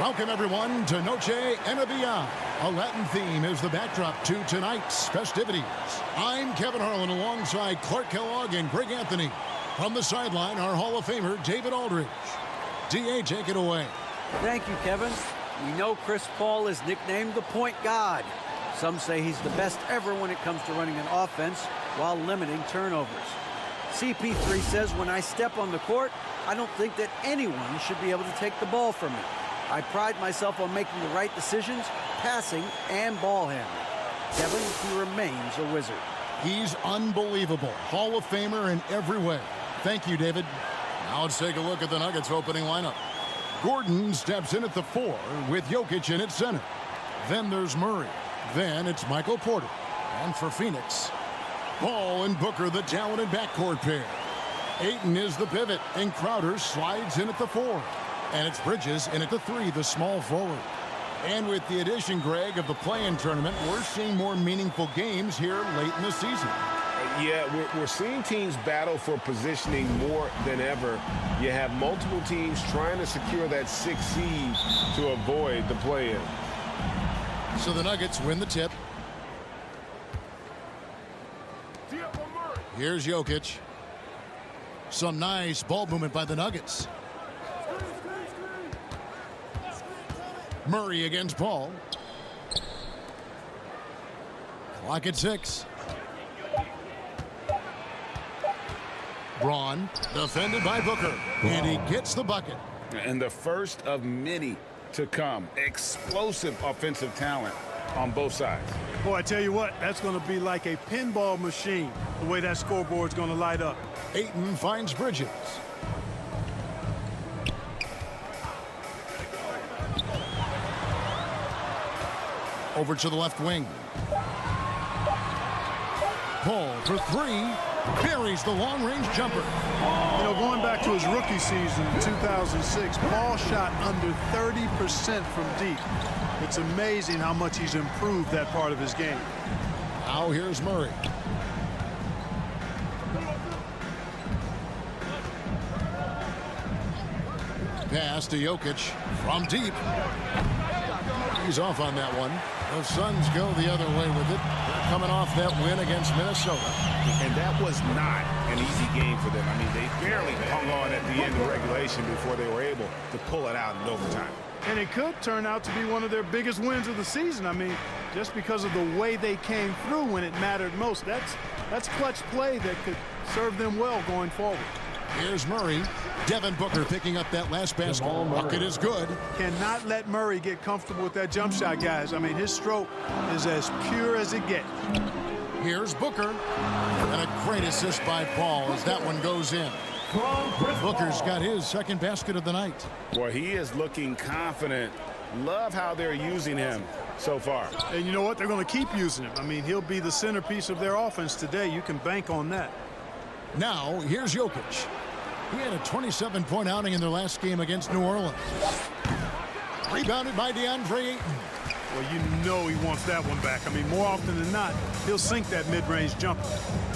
Welcome, everyone, to Noche Enabia. A Latin theme is the backdrop to tonight's festivities. I'm Kevin Harlan alongside Clark Kellogg and Greg Anthony. From the sideline, our Hall of Famer, David Aldridge. D.A., take it away. Thank you, Kevin. We know Chris Paul is nicknamed the point god. Some say he's the best ever when it comes to running an offense while limiting turnovers. CP3 says, when I step on the court, I don't think that anyone should be able to take the ball from me. I pride myself on making the right decisions, passing and ball handling. Kevin, he remains a wizard. He's unbelievable. Hall of Famer in every way. Thank you, David. Now let's take a look at the Nuggets opening lineup. Gordon steps in at the 4 with Jokic in at center. Then there's Murray. Then it's Michael Porter. And for Phoenix, Paul and Booker, the talented backcourt pair. Ayton is the pivot, and Crowder slides in at the 4. And it's Bridges in at the 3, the small forward. And with the addition, Greg, of the play-in tournament, we're seeing more meaningful games here late in the season. Yeah, we're seeing teams battle for positioning more than ever. You have multiple teams trying to secure that 6th seed to avoid the play-in. So the Nuggets win the tip. Here's Jokic. Some nice ball movement by the Nuggets. Murray against Paul. Clock at 6. Braun defended by Booker, and he gets the bucket. And the first of many to come. Explosive offensive talent on both sides. Boy, I tell you what, that's going to be like a pinball machine, the way that scoreboard's going to light up. Ayton finds Bridges. Over to the left wing. Paul for 3. Buries the long-range jumper. You know, going back to his rookie season in 2006, Paul shot under 30% from deep. It's amazing how much he's improved that part of his game. Now here's Murray. Pass to Jokic from deep. He's off on that one. The Suns go the other way with it. They're coming off that win against Minnesota. And that was not an easy game for them. I mean, they barely hung on at the end of regulation before they were able to pull it out in overtime. And it could turn out to be one of their biggest wins of the season. I mean, just because of the way they came through when it mattered most. That's clutch play that could serve them well going forward. Here's Murray. Devin Booker picking up that last basket. Bucket is good. Cannot let Murray get comfortable with that jump shot, guys. I mean, his stroke is as pure as it gets. Here's Booker. And a great assist by Paul as that one goes in. Booker's got his second basket of the night. Well, he is looking confident. Love how they're using him so far. And you know what? They're going to keep using him. I mean, he'll be the centerpiece of their offense today. You can bank on that. Now, here's Jokic. He had a 27-point outing in their last game against New Orleans. Rebounded by DeAndre Ayton. Well, you know he wants that one back. I mean, more often than not, he'll sink that mid-range jumper.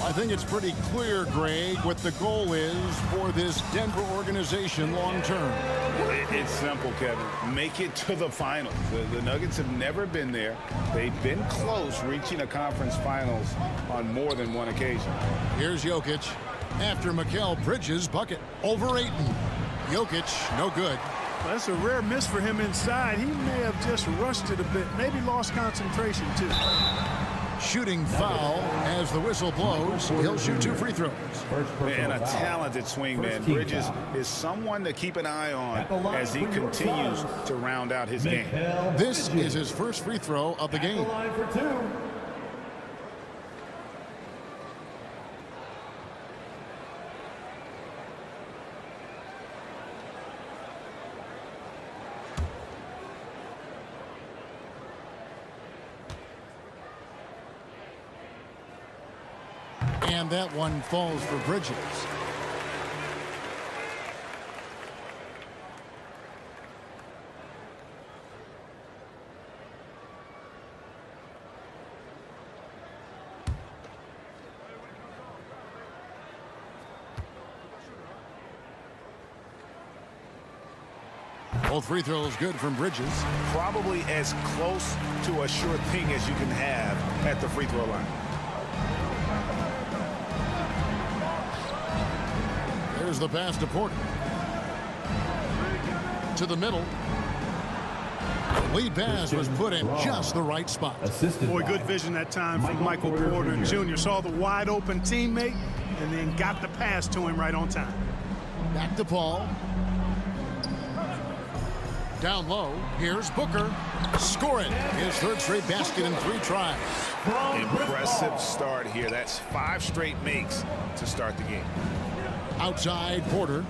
I think it's pretty clear, Greg, what the goal is for this Denver organization long-term. It's simple, Kevin. Make it to the finals. The Nuggets have never been there. They've been close reaching a conference finals on more than one occasion. Here's Jokic. After Mikal Bridges' bucket over Ayton. Jokic, no good. Well, that's a rare miss for him inside. He may have just rushed it a bit, maybe lost concentration too. Shooting foul as the whistle blows. He'll shoot 2 free throws. And a talented swing man. Bridges is someone to keep an eye on as he continues to round out his game. This is his first free throw of the game. And that one falls for Bridges. Both free throws good from Bridges. Probably as close to a sure thing as you can have at the free throw line. There's the pass to Porter. To the middle. Lead pass was put in just the right spot. Boy, good vision that time from Michael Porter Jr. Saw the wide open teammate and then got the pass to him right on time. Back to Paul. Down low. Here's Booker. Score it. His third straight basket in 3 tries. Impressive start here. That's 5 straight makes to start the game. Outside Porter.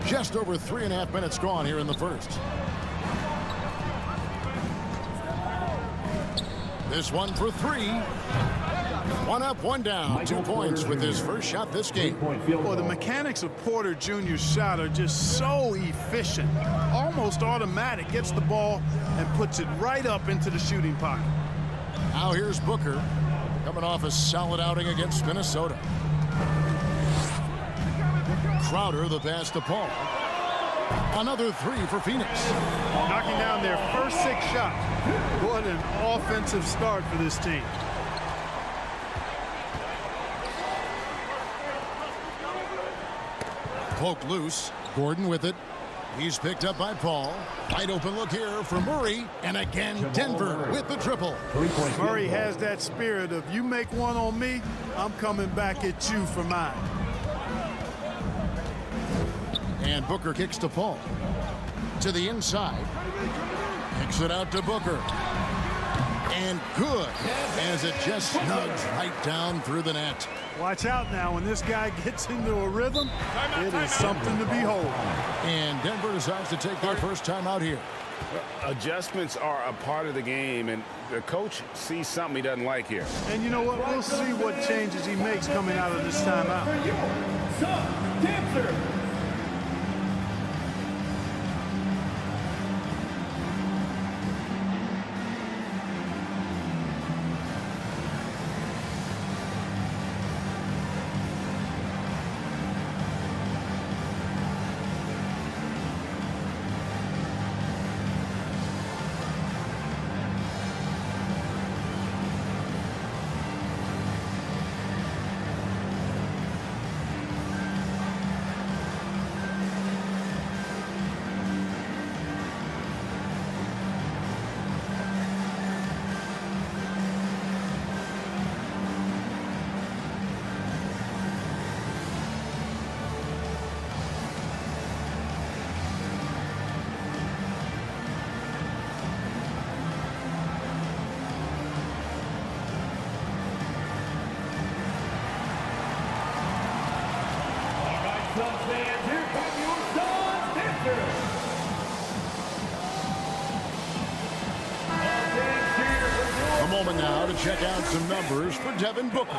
Just over 3.5 minutes gone here in the first. This one for 3. 1 up, 1 down. 2 points with his first shot this game. Boy, the mechanics of Porter Jr.'s shot are just so efficient. Almost automatic. Gets the ball and puts it right up into the shooting pocket. Now here's Booker. Coming off a solid outing against Minnesota. Crowder, the pass to Paul. Another 3 for Phoenix. Knocking down their first 6 shots. What an offensive start for this team. Poked loose. Gordon with it. He's picked up by Paul. Wide open look here for Murray. And again, Denver with the triple. Murray has that spirit of you make one on me, I'm coming back at you for mine. And Booker kicks to Paul. To the inside. Kicks it out to Booker. And good, as it just snugs right down through the net. Watch out now. When this guy gets into a rhythm, it is something to behold. And Denver decides to take their first time out here. Adjustments are a part of the game, and the coach sees something he doesn't like here. And you know what? We'll see what changes he makes coming out of this timeout. A moment now to check out some numbers for Devin Booker.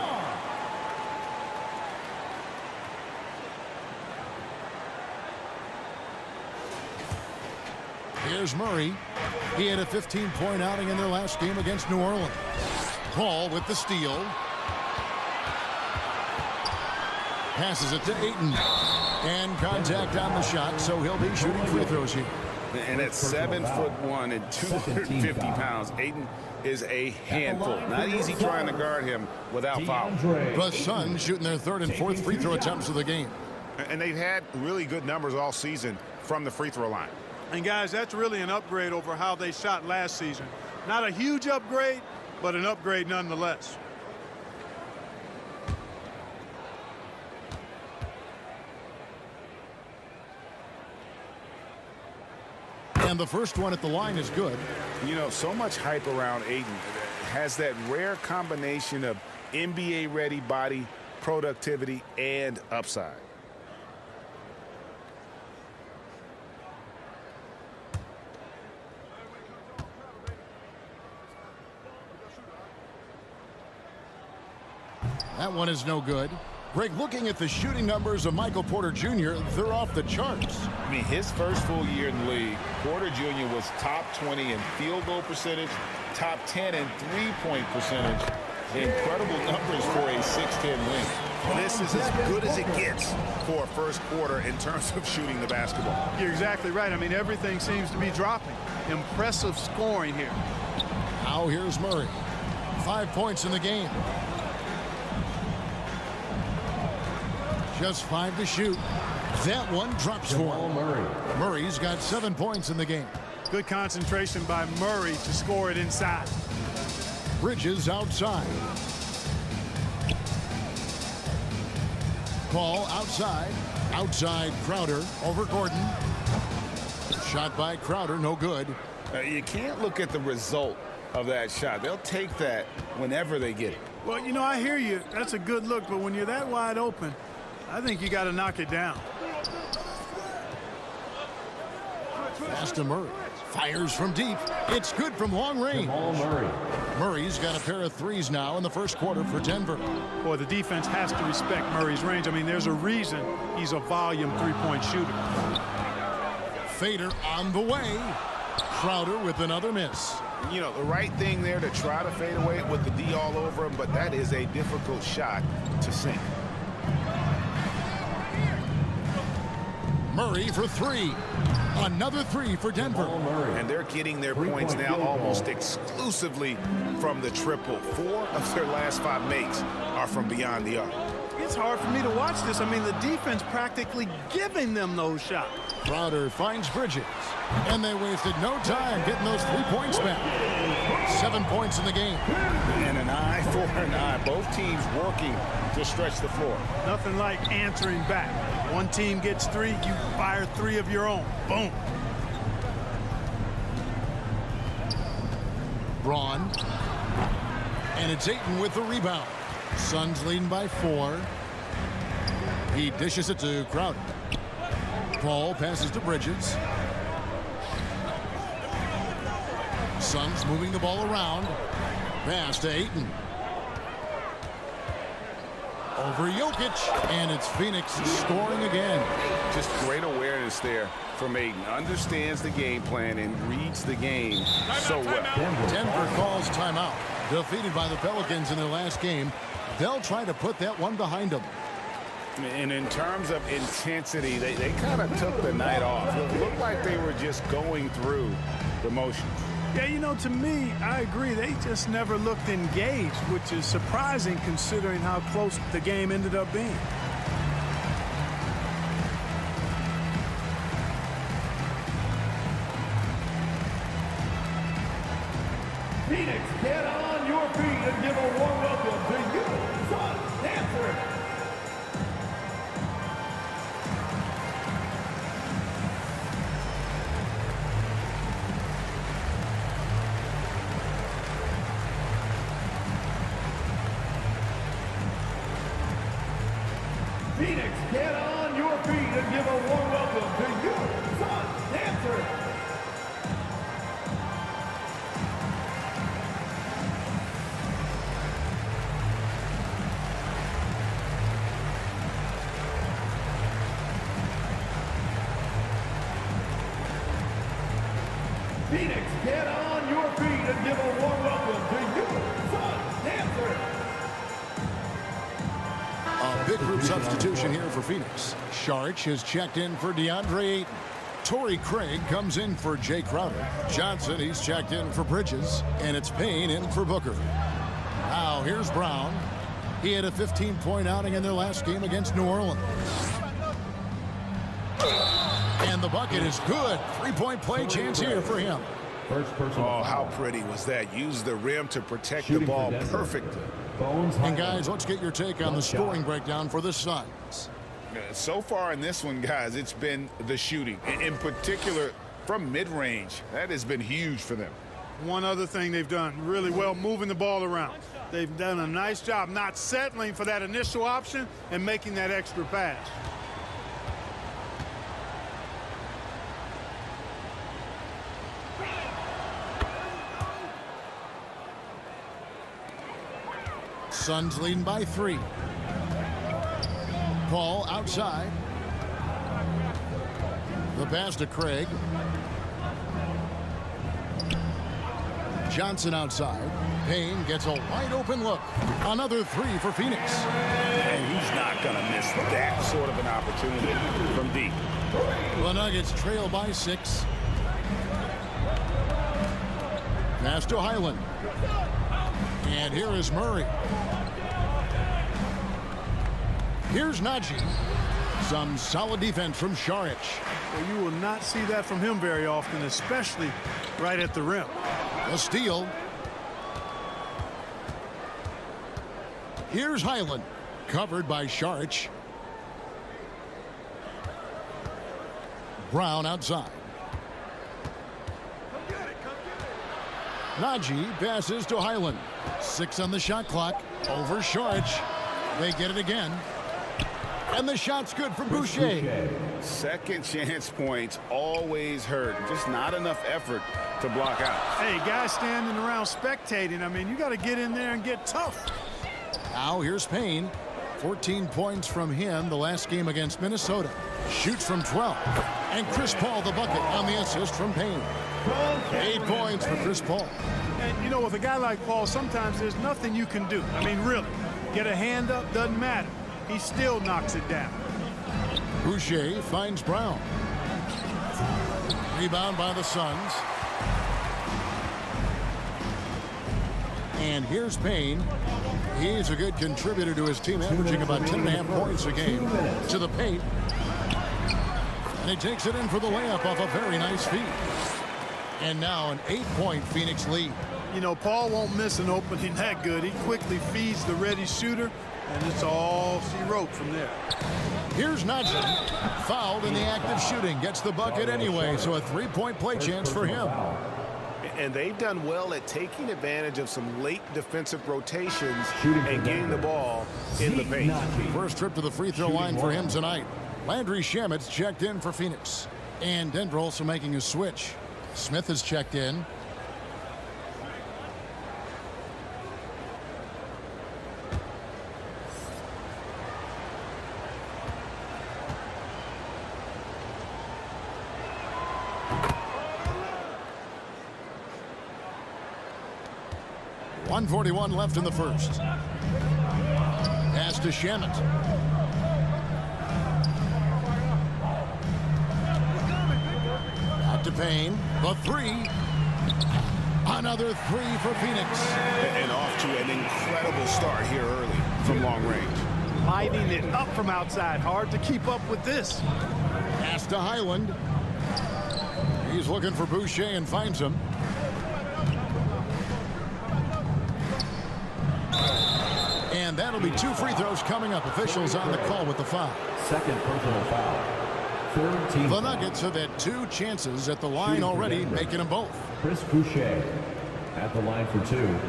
Here's Murray. He had a 15-point outing in their last game against New Orleans. Paul with the steal. Passes it to Ayton. And contact on the shot, so he'll be shooting free throws here. And at 7'1" and 250 pounds, Ayton is a handful. Not easy trying to guard him without foul. The Suns shooting their 3rd and 4th free throw attempts of the game. And they've had really good numbers all season from the free throw line. And guys, that's really an upgrade over how they shot last season. Not a huge upgrade, but an upgrade nonetheless. And the first one at the line is good. You know, so much hype around Ayton. Has that rare combination of NBA-ready body, productivity, and upside. That one is no good. Greg, looking at the shooting numbers of Michael Porter Jr., they're off the charts. I mean, his first full year in the league, Porter Jr. was top 20 in field goal percentage, top 10 in three-point percentage. Incredible numbers for a 6'10" wing. This is as good as it gets for a first quarter in terms of shooting the basketball. You're exactly right. I mean, everything seems to be dropping. Impressive scoring here. Now here's Murray. 5 points in the game. Just 5 to shoot. That one drops for him. Murray's got 7 points in the game. Good concentration by Murray to score it inside. Bridges outside. Ball outside. Outside Crowder over Gordon. Shot by Crowder, no good. You can't look at the result of that shot. They'll take that whenever they get it. Well, you know, I hear you. That's a good look, but when you're that wide open, I think you got to knock it down. Pass to Murray. Fires from deep. It's good from long range. Murray's got a pair of threes now in the first quarter for Denver. Boy, the defense has to respect Murray's range. I mean, there's a reason he's a volume three-point shooter. Fader on the way. Crowder with another miss. You know, the right thing there to try to fade away with the D all over him, but that is a difficult shot to sink. Murray for 3. Another 3 for Denver. And they're getting their points now almost exclusively from the triple. 4 of their last 5 makes are from beyond the arc. It's hard for me to watch this. I mean, the defense practically giving them those shots. Crowder finds Bridges. And they wasted no time getting those 3 points back. 7 points in the game. And an eye for an eye. Both teams working to stretch the floor. Nothing like answering back. One team gets 3, you fire 3 of your own. Boom. Braun. And it's Ayton with the rebound. Suns leading by 4. He dishes it to Crowder. Paul passes to Bridges. Suns moving the ball around. Pass to Ayton. Over Jokic, and it's Phoenix scoring again. Just great awareness there from Ayton. Understands the game plan and reads the game so well. Denver calls timeout. Defeated by the Pelicans in their last game, they'll try to put that one behind them. And in terms of intensity, they kind of took the night off. It looked like they were just going through the motions. Yeah, you know, to me, I agree. They just never looked engaged, which is surprising considering how close the game ended up being. Phoenix, get on your feet and give a warm welcome to you, Sun Dancer. Phoenix, get on your feet and give a warm welcome to you, Sun Dancer. Phoenix, get on your feet and give a warm welcome to you, Sun Dancer. A big group substitution here for Phoenix. Saric has checked in for DeAndre Ayton. Torrey Craig comes in for Jay Crowder. Johnson, he's checked in for Bridges. And it's Payne in for Booker. Now here's Brown. He had a 15-point outing in their last game against New Orleans. And the bucket is good. 3-point play chance here for him. Oh, how pretty was that? Use the rim to protect the ball perfectly. And guys, let's get your take on the scoring breakdown for the Suns. So far in this one, guys, it's been the shooting. In particular, from mid-range. That has been huge for them. One other thing they've done really well, moving the ball around. They've done a nice job not settling for that initial option and making that extra pass. Suns leading by 3. Paul outside. The pass to Craig. Johnson outside. Payne gets a wide open look. Another three for Phoenix. And he's not going to miss that sort of an opportunity from deep. The Nuggets trail by 6. Pass to Highland. And here is Murray. Here's Najee. Some solid defense from Šarić. Well, you will not see that from him very often, especially right at the rim. A steal. Here's Highland. Covered by Šarić. Brown outside. Najee passes to Highland. 6 on the shot clock. Over Šarić. They get it again. And the shot's good from Boucher. Second chance points always hurt. Just not enough effort to block out. Hey, guys standing around spectating. I mean, you got to get in there and get tough. Now here's Payne. 14 points from him the last game against Minnesota. Shoots from 12. And Chris Paul the bucket on the assist from Payne. 8 points for Chris Paul. And, you know, with a guy like Paul, sometimes there's nothing you can do. I mean, really. Get a hand up, doesn't matter. He still knocks it down. Boucher finds Brown. Rebound by the Suns. And here's Payne. He's a good contributor to his team, averaging about 10.5 points a game. To the paint. And he takes it in for the layup off a very nice feed. And now an 8-point Phoenix lead. You know, Paul won't miss an opening that good. He quickly feeds the ready shooter, and it's all she wrote from there. Here's Najee. Fouled in the act of shooting. Gets the bucket anyway, so a 3-point play chance for him. And they've done well at taking advantage of some late defensive rotations and getting the ball in the paint. First trip to the free throw line for him tonight. Landry Shamet's checked in for Phoenix. And Denver also making a switch. Smith has checked in. .141 left in the first. Pass to Shamet. Back to Payne. The three. Another three for Phoenix. And off to an incredible start here early from long range. Lighting it up from outside. Hard to keep up with this. Pass to Highland. He's looking for Boucher and finds him. And that'll be 2 free throws coming up. Officials on the call with the foul. Second personal foul. Third team. The Nuggets have had 2 chances at the line already, making them both. Chris Boucher at the line for 2.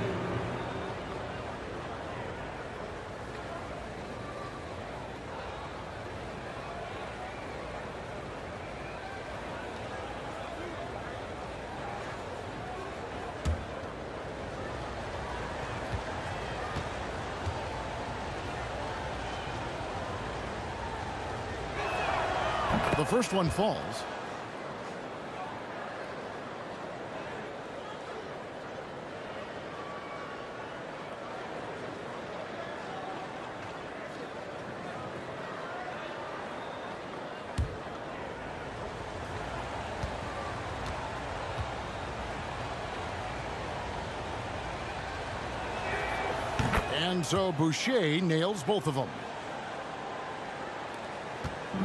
The first one falls. And so Boucher nails both of them.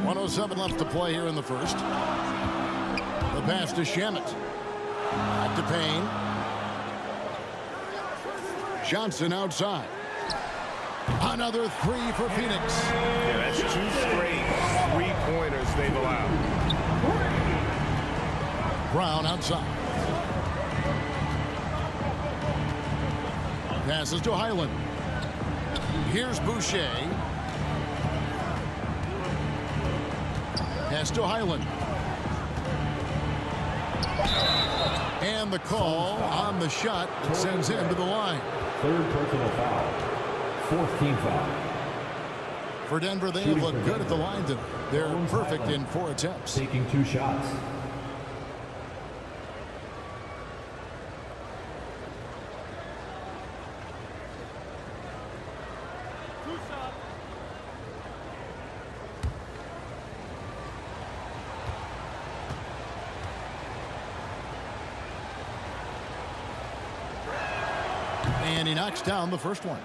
1:07 left to play here in the first. The pass to Shamet. Back to Payne. Johnson outside. Another three for Phoenix. Yeah, that's 2 straight 3-pointers they've allowed. Brown outside. Passes to Highland. Here's Boucher. Pass to Highland. And the call on the shot sends him to the line. Third personal foul. Fourth team foul. For Denver, they have looked good at the line tonight. They're perfect in 4 attempts. Taking 2 shots. And he knocks down the first one.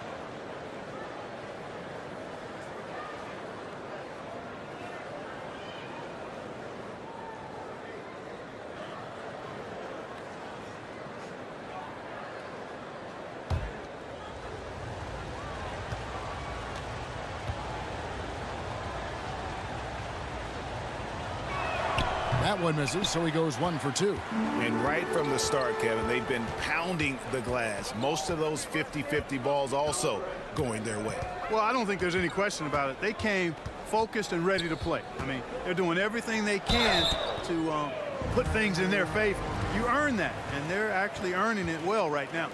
That one misses, so he goes 1 for 2. And right from the start, Kevin, they've been pounding the glass. Most of those 50-50 balls also going their way. Well, I don't think there's any question about it. They came focused and ready to play. I mean, they're doing everything they can to put things in their favor. You earn that, and they're actually earning it well right now.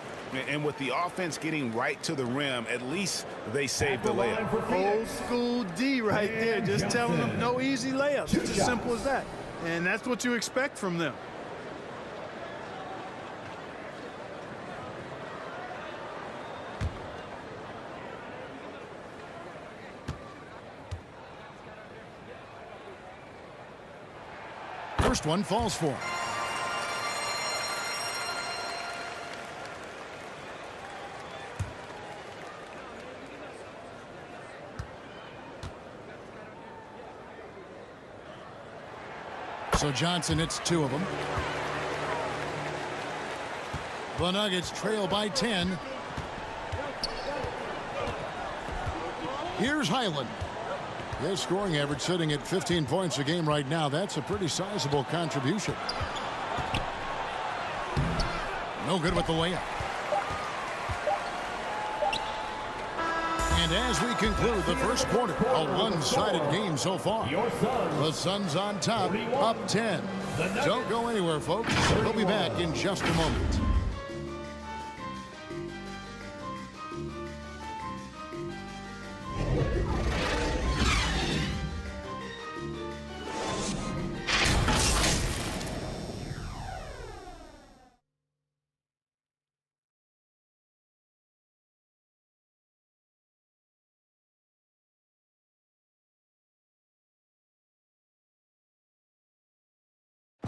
And with the offense getting right to the rim, at least they saved the layup. Old school D right there, just telling them no easy layups. It's as simple as that. And that's what you expect from them. First one falls for him. So Johnson hits 2 of them. The Nuggets trail by 10. Here's Highland. His scoring average sitting at 15 points a game right now. That's a pretty sizable contribution. No good with the layup. And as we conclude the first quarter, a one-sided game so far. The Suns on top, up 10. Don't go anywhere, folks. We'll be back in just a moment.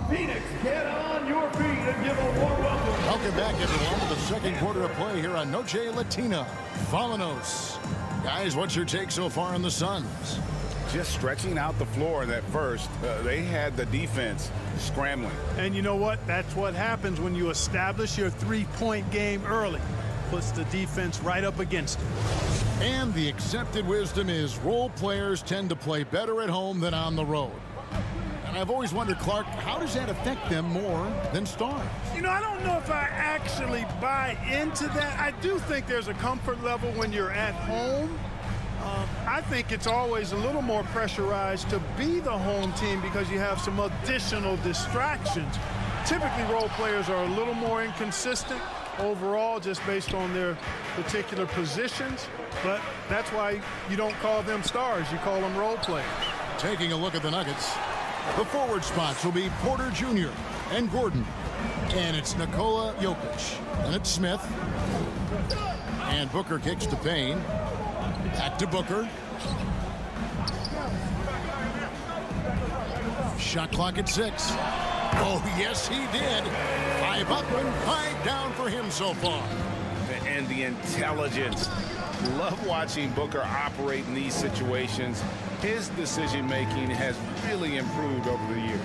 Phoenix, get on your feet and give a warm welcome. Welcome back, everyone, to the second quarter of play here on Noche Latina. Vámonos. Guys, what's your take so far on the Suns? Just stretching out the floor in that first. They had the defense scrambling. And you know what? That's what happens when you establish your three-point game early. Puts the defense right up against it. And the accepted wisdom is role players tend to play better at home than on the road. And I've always wondered, Clark, how does that affect them more than stars? You know, I don't know if I actually buy into that. I do think there's a comfort level when you're at home. I think it's always a little more pressurized to be the home team because you have some additional distractions. Typically, role players are a little more inconsistent overall just based on their particular positions. But that's why you don't call them stars. You call them role players. Taking a look at the Nuggets. The forward spots will be Porter Jr. and Gordon. And it's Nikola Jokic. And it's Smith. And Booker kicks to Payne. Back to Booker. Shot clock at 6. Oh, yes, he did. 5 up and 5 down for him so far. And the intelligence. Love watching Booker operate in these situations. His decision-making has really improved over the years.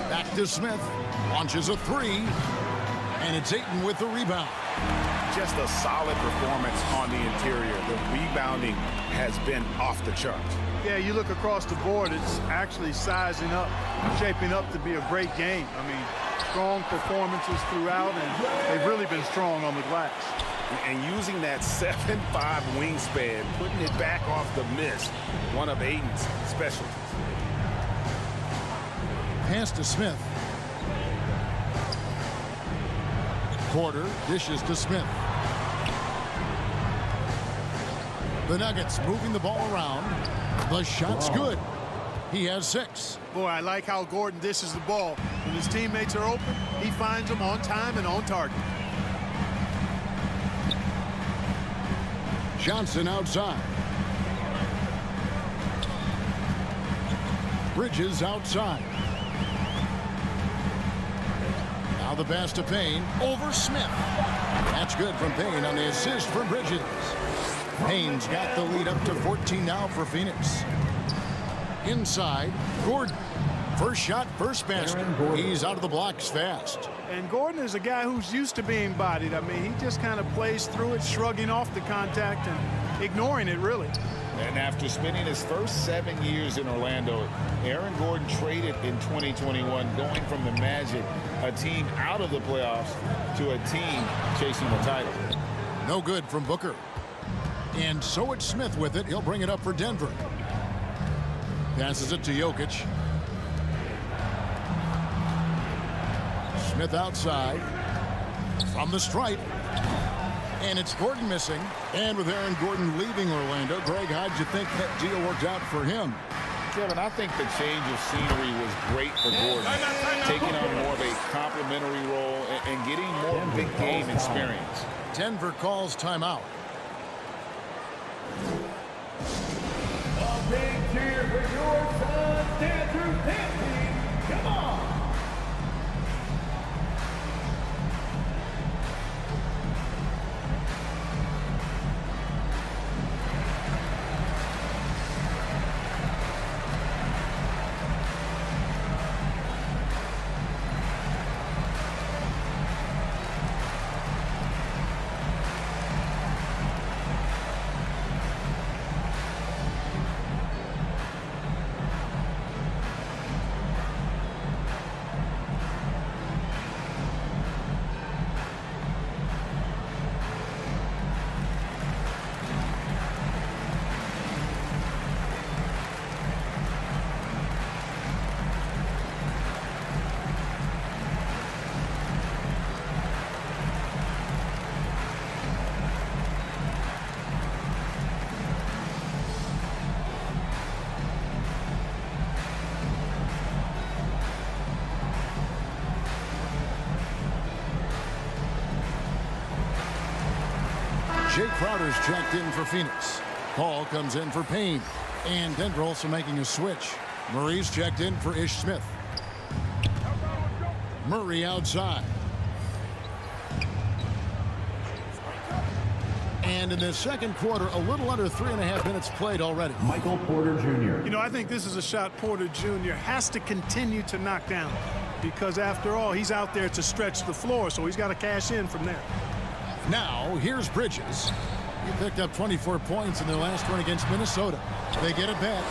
Back to Smith. Launches a 3. And it's Ayton with the rebound. Just a solid performance on the interior. The rebounding has been off the charts. Yeah, you look across the board, it's actually sizing up, shaping up to be a great game. I mean, strong performances throughout, and they've really been strong on the glass. And using that 7'5" wingspan, putting it back off the miss, one of Ayton's specialties. Pass to Smith. Porter dishes to Smith. The Nuggets moving the ball around. The shot's good. He has 6. Boy, I like how Gordon dishes the ball. When his teammates are open, he finds them on time and on target. Johnson outside. Bridges outside. Now the pass to Payne over Smith. That's good from Payne on the assist from Bridges. Payne's got the lead up to 14 now for Phoenix. Inside, Gordon. First shot, first basket. He's out of the blocks fast. And Gordon is a guy who's used to being bodied. I mean, he just kind of plays through it, shrugging off the contact and ignoring it, really. And after spending his first 7 years in Orlando, Aaron Gordon traded in 2021, going from the Magic, a team out of the playoffs, to a team chasing the title. No good from Booker. And so it's Smith with it. He'll bring it up for Denver. Passes it to Jokic. Smith outside. From the stripe. And it's Gordon missing. And with Aaron Gordon leaving Orlando, Greg, how'd you think that deal worked out for him? Kevin, I think the change of scenery was great for Gordon, taking on more of a complimentary role and getting more big game experience. Denver calls timeout. A big cheer for your son, Andrew Dancing. Come on. Jake Crowder's checked in for Phoenix. Paul comes in for Payne. And Denver also making a switch. Murray's checked in for Ish Smith. Murray outside. And in the second quarter, a little under 3.5 minutes played already. Michael Porter Jr. You know, I think this is a shot Porter Jr. has to continue to knock down, because after all, he's out there to stretch the floor, so he's got to cash in from there. Now, here's Bridges. He picked up 24 points in their last one against Minnesota. They get it back.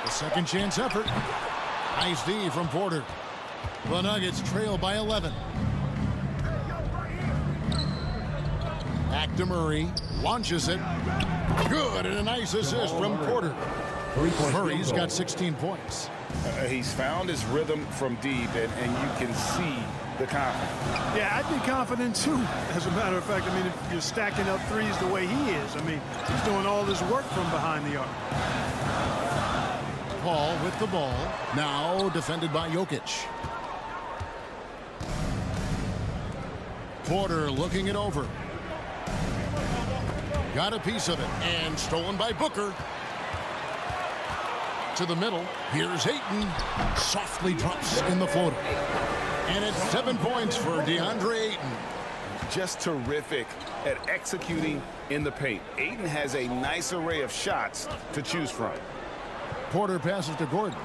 The second chance effort. Nice D from Porter. The Nuggets trail by 11. Back to Murray. Launches it. Good, and a nice assist from Porter. Murray's got 16 points. He's found his rhythm from deep, and you can see the confidence. Yeah, I'd be confident too. As a matter of fact, I mean, if you're stacking up threes the way he is, I mean, he's doing all this work from behind the arc. Paul with the ball. Now defended by Jokic. Porter looking it over. Got a piece of it, and stolen by Booker. To the middle. Here's Ayton. Softly drops in the floater. And it's 7 points for DeAndre Ayton. Just terrific at executing in the paint. Ayton has a nice array of shots to choose from. Porter passes to Gordon.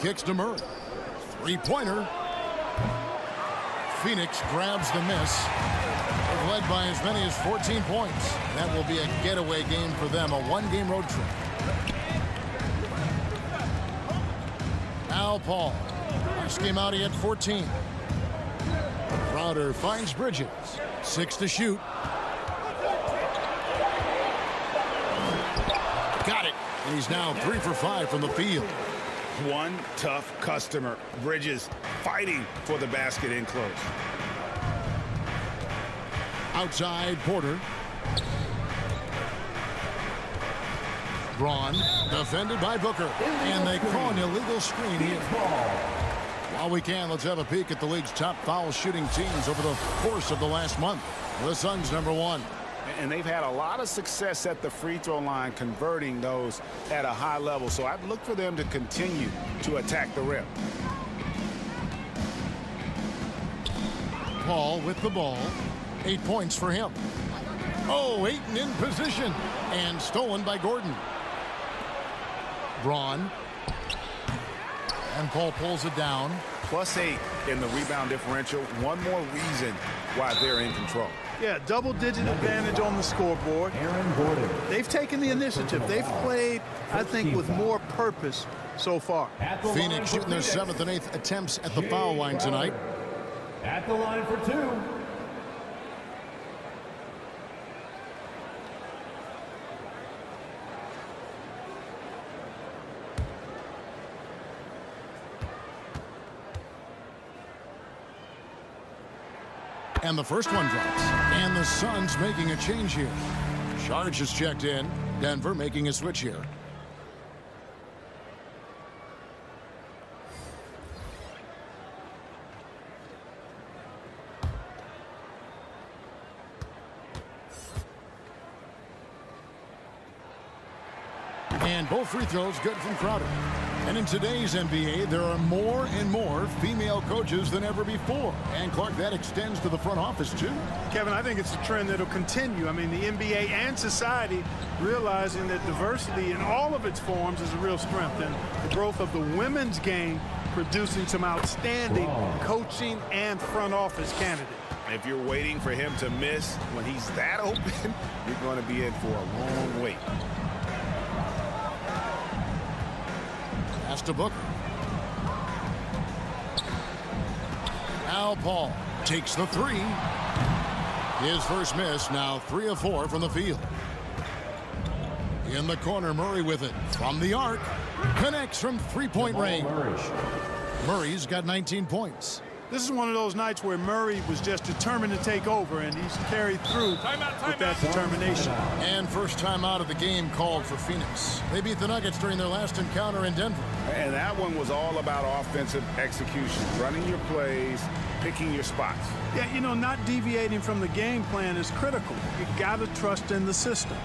Kicks to Murray. Three-pointer. Phoenix grabs the miss. They've led by as many as 14 points. That will be a getaway game for them, a one-game road trip. Now Paul. Last game out, he had 14. Crowder finds Bridges. 6 to shoot. Got it. And he's now 3 for 5 from the field. One tough customer. Bridges fighting for the basket in close. Outside, Porter. Braun, defended by Booker. And they call an illegal screen here. While we can, let's have a peek at the league's top foul shooting teams over the course of the last month. The Suns #1. And they've had a lot of success at the free throw line, converting those at a high level. So I'd look for them to continue to attack the rim. Paul with the ball. 8 points for him. Oh, Ayton in position. And stolen by Gordon. Braun. And Paul pulls it down. +8 in the rebound differential. One more reason why they're in control. Yeah, double-digit advantage on the scoreboard. Aaron Gordon. They've taken the initiative. They've played, I think, with more purpose so far. At the line Phoenix for shooting their Phoenix. 7th and 8th attempts at the foul line tonight. At the line for 2. And the first one drops. And the Suns making a change here. Charge is checked in. Denver making a switch here. And both free throws good from Crowder. And in today's NBA, there are more and more female coaches than ever before. And, Clark, that extends to the front office, too. Kevin, I think it's a trend that will continue. I mean, the NBA and society realizing that diversity in all of its forms is a real strength. And the growth of the women's game producing some outstanding coaching and front office candidates. If you're waiting for him to miss when he's that open, you're going to be in for a long wait. Pass to Booker. Now Paul takes the three. His first miss, now 3 of 4 from the field. In the corner, Murray with it. From the arc. Connects from three-point range. Murray's got 19 points. This is one of those nights where Murray was just determined to take over, and he's carried through with that determination. And first time out of the game called for Phoenix. They beat the Nuggets during their last encounter in Denver. And that one was all about offensive execution, running your plays, picking your spots. Yeah, you know, not deviating from the game plan is critical. You got to trust in the system.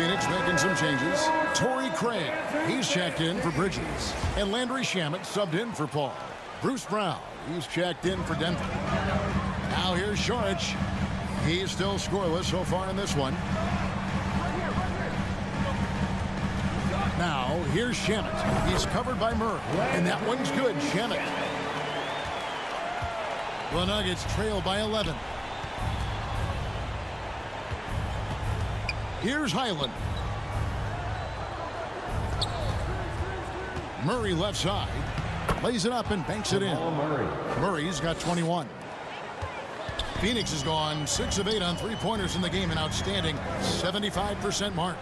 Phoenix making some changes. Torrey Craig, he's checked in for Bridges. And Landry Shamet subbed in for Paul. Bruce Brown, he's checked in for Denver. Now here's Saric. He's still scoreless so far in this one. Now here's Shamet. He's covered by Murray. And that one's good, Shamet. The Nuggets trail by 11. Here's Highland. Murray left side. Lays it up and banks it in. Murray's got 21. Phoenix has gone 6 of 8 on three-pointers in the game, an outstanding 75% mark.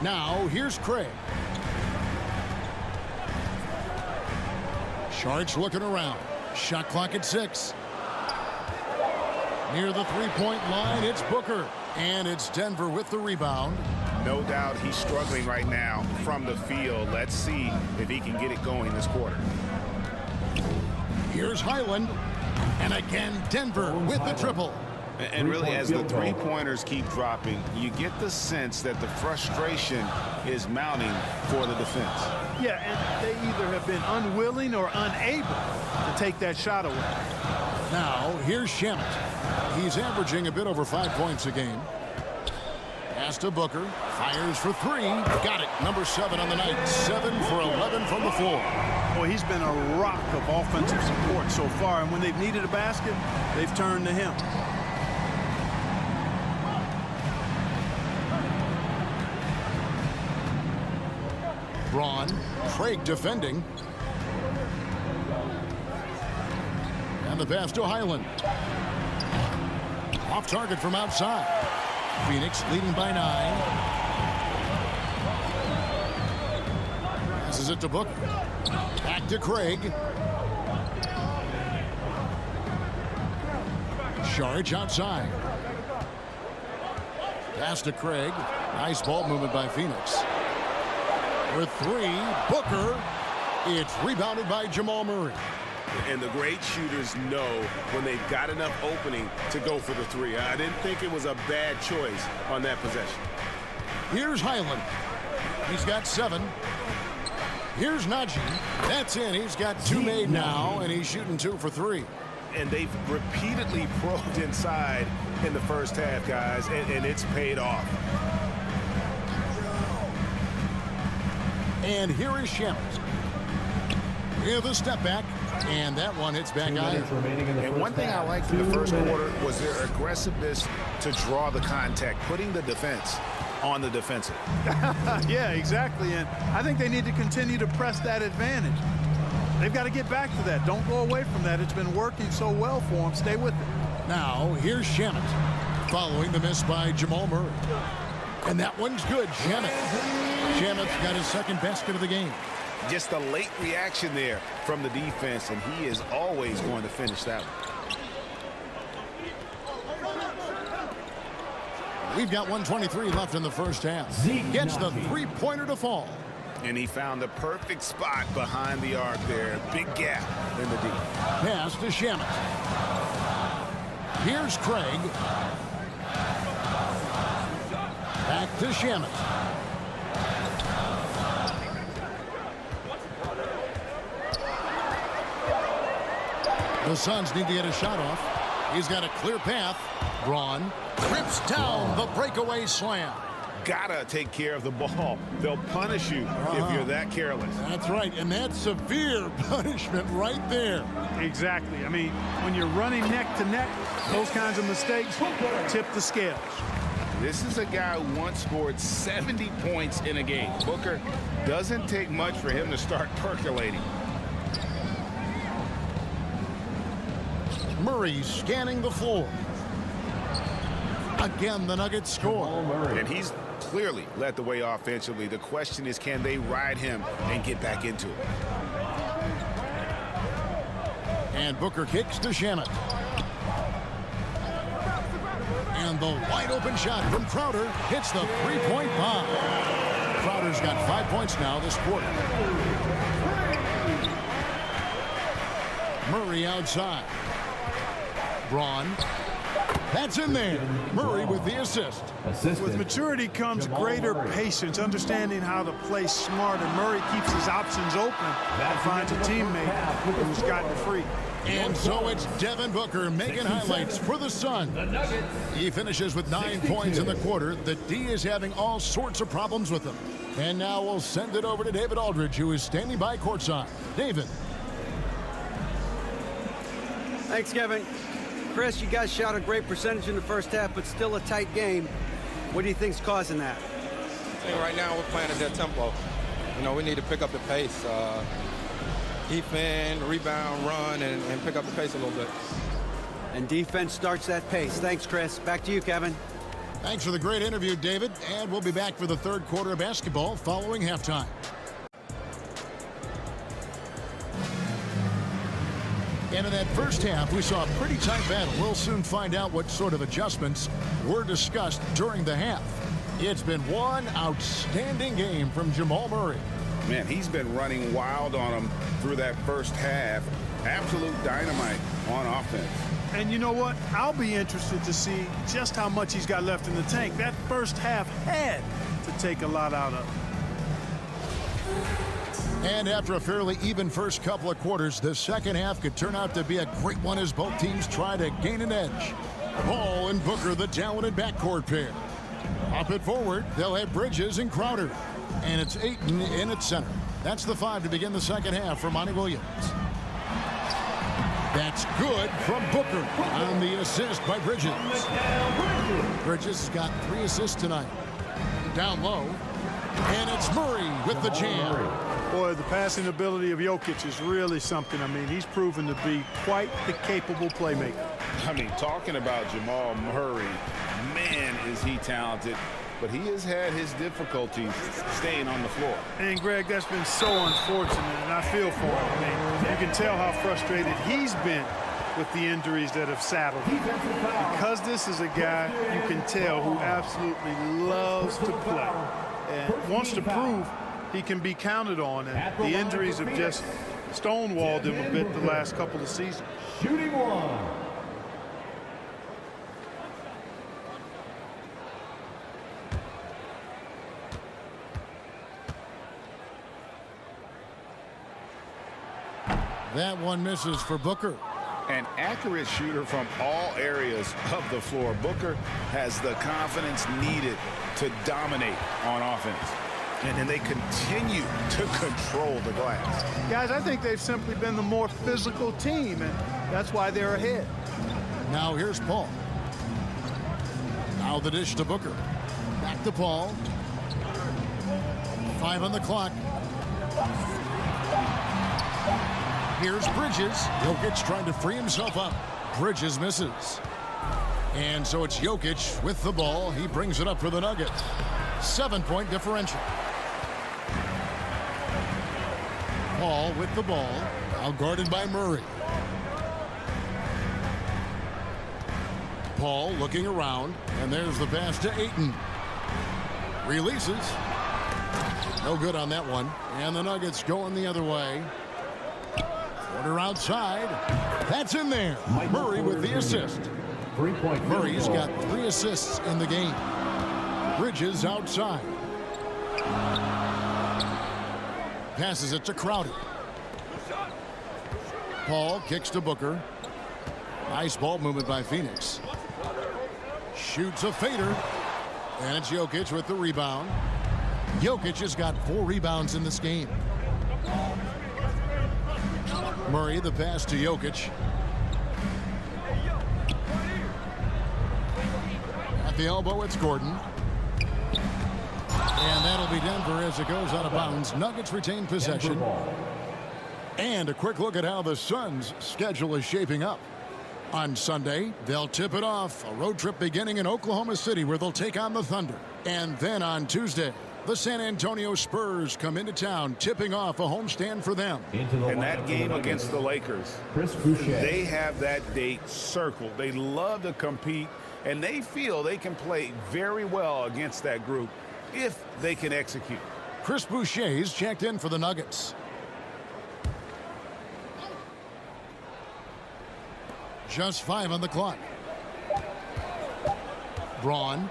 Now, here's Craig. Sharks looking around. Shot clock at 6. Near the three-point line, it's Booker. And it's Denver with the rebound. No doubt he's struggling right now from the field. Let's see if he can get it going this quarter. Here's Highland. And again, Denver with the triple. And really, as the three-pointers keep dropping, you get the sense that the frustration is mounting for the defense. Yeah, and they either have been unwilling or unable to take that shot away. Now, here's Shamet. He's averaging a bit over 5 points a game. Pass to Booker. Fires for three. Got it. Number 7 on the night. 7 for 11 from the floor. Boy, he's been a rock of offensive support so far, and when they've needed a basket, they've turned to him. Braun. Craig defending. And the pass to Highland. Off target from outside. Phoenix leading by 9. Passes it to Booker. Back to Craig. Saric outside. Pass to Craig. Nice ball movement by Phoenix. For 3, Booker. It's rebounded by Jamal Murray. And the great shooters know when they've got enough opening to go for the 3. I didn't think it was a bad choice on that possession. Here's Highland. He's got 7. Here's Najee. That's in. He's got 2 made now, and he's shooting 2 for 3. And they've repeatedly probed inside in the first half, guys, and it's paid off. And here is Shamet. With a step back, and that one hits back iron. And one thing I liked in the first quarter was their aggressiveness to draw the contact, putting the defense on the defensive. Yeah, exactly, and I think they need to continue to press that advantage. They've got to get back to that. Don't go away from that. It's been working so well for them. Stay with it. Now, here's Shamet, following the miss by Jamal Murray. And that one's good. Shamet's got his second basket of the game. Just a late reaction there from the defense, and he is always going to finish that one. We've got 1:23 left in the first half. Gets the three-pointer to fall. And he found the perfect spot behind the arc there. Big gap in the deep. Pass to Shamet. Here's Craig. Back to Shamet. The Suns need to get a shot off. He's got a clear path. Braun rips down the breakaway slam. Gotta take care of the ball. They'll punish you if you're that careless. That's right, and that's severe punishment right there. Exactly. I mean, when you're running neck to neck, those kinds of mistakes tip the scales. This is a guy who once scored 70 points in a game. Booker, doesn't take much for him to start percolating. Murray scanning the floor. Again, the Nuggets score. And he's clearly led the way offensively. The question is, can they ride him and get back into it? And Booker kicks to Shamet. And the wide open shot from Crowder hits the three-point bomb. Crowder's got 5 points now this quarter. Murray outside. Braun. That's in there. Murray with the assist. With maturity comes greater patience, understanding how to play smart, and Murray keeps his options open and finds a teammate who's gotten free. And so it's Devin Booker making highlights for the Sun. He finishes with 9 points in the quarter. The D is having all sorts of problems with him. And now we'll send it over to David Aldridge, who is standing by courtside. David. Thanks, Kevin. Chris, you guys shot a great percentage in the first half, but still a tight game. What do you think's causing that? I think right now we're playing at that tempo. You know, we need to pick up the pace. Defend, rebound, run, and pick up the pace a little bit. And defense starts that pace. Thanks, Chris. Back to you, Kevin. Thanks for the great interview, David. And we'll be back for the third quarter of basketball following halftime. And in that first half, we saw a pretty tight battle. We'll soon find out what sort of adjustments were discussed during the half. It's been one outstanding game from Jamal Murray. Man, he's been running wild on him through that first half. Absolute dynamite on offense. And you know what? I'll be interested to see just how much he's got left in the tank. That first half had to take a lot out of him. And after a fairly even first couple of quarters, the second half could turn out to be a great one as both teams try to gain an edge. Ball and Booker, the talented backcourt pair. Up it forward, they'll have Bridges and Crowder. And it's Ayton in at center. That's the 5 to begin the second half for Monty Williams. That's good from Booker on the assist by Bridges. Bridges has got 3 assists tonight. Down low. And it's Murray with the jam. Boy, the passing ability of Jokic is really something. I mean, he's proven to be quite the capable playmaker. I mean, talking about Jamal Murray, man, is he talented. But he has had his difficulties staying on the floor. And, Greg, that's been so unfortunate, and I feel for him. I mean, you can tell how frustrated he's been with the injuries that have saddled him. Because this is a guy you can tell who absolutely loves to play and wants to prove he can be counted on. And the injuries have just stonewalled him a bit the last couple of seasons. Shooting one. That one misses for Booker. An accurate shooter from all areas of the floor. Booker has the confidence needed to dominate on offense. And then they continue to control the glass. Guys, I think they've simply been the more physical team, and that's why they're ahead. Now here's Paul. Now the dish to Booker. Back to Paul. 5 on the clock. Here's Bridges. Jokic trying to free himself up. Bridges misses. And so it's Jokic with the ball. He brings it up for the Nuggets. 7-point differential. Paul with the ball. Now guarded by Murray. Paul looking around. And there's the pass to Ayton. Releases. No good on that one. And the Nuggets going the other way. Corner outside. That's in there. Murray with the assist. Murray's got 3 assists in the game. Bridges outside. Passes it to Crowder. Paul kicks to Booker. Nice ball movement by Phoenix. Shoots a fader. And it's Jokic with the rebound. Jokic has got 4 rebounds in this game. Murray, the pass to Jokic. At the elbow, it's Gordon. And that'll be Denver as it goes out of bounds. Nuggets retain possession. And a quick look at how the Suns' schedule is shaping up. On Sunday, they'll tip it off. A road trip beginning in Oklahoma City where they'll take on the Thunder. And then on Tuesday, the San Antonio Spurs come into town, tipping off a homestand for them. And that game against the Lakers, they have that date circled. They love to compete, and they feel they can play very well against that group if they can execute. Chris Boucher's checked in for the Nuggets. Just 5 on the clock. Braun.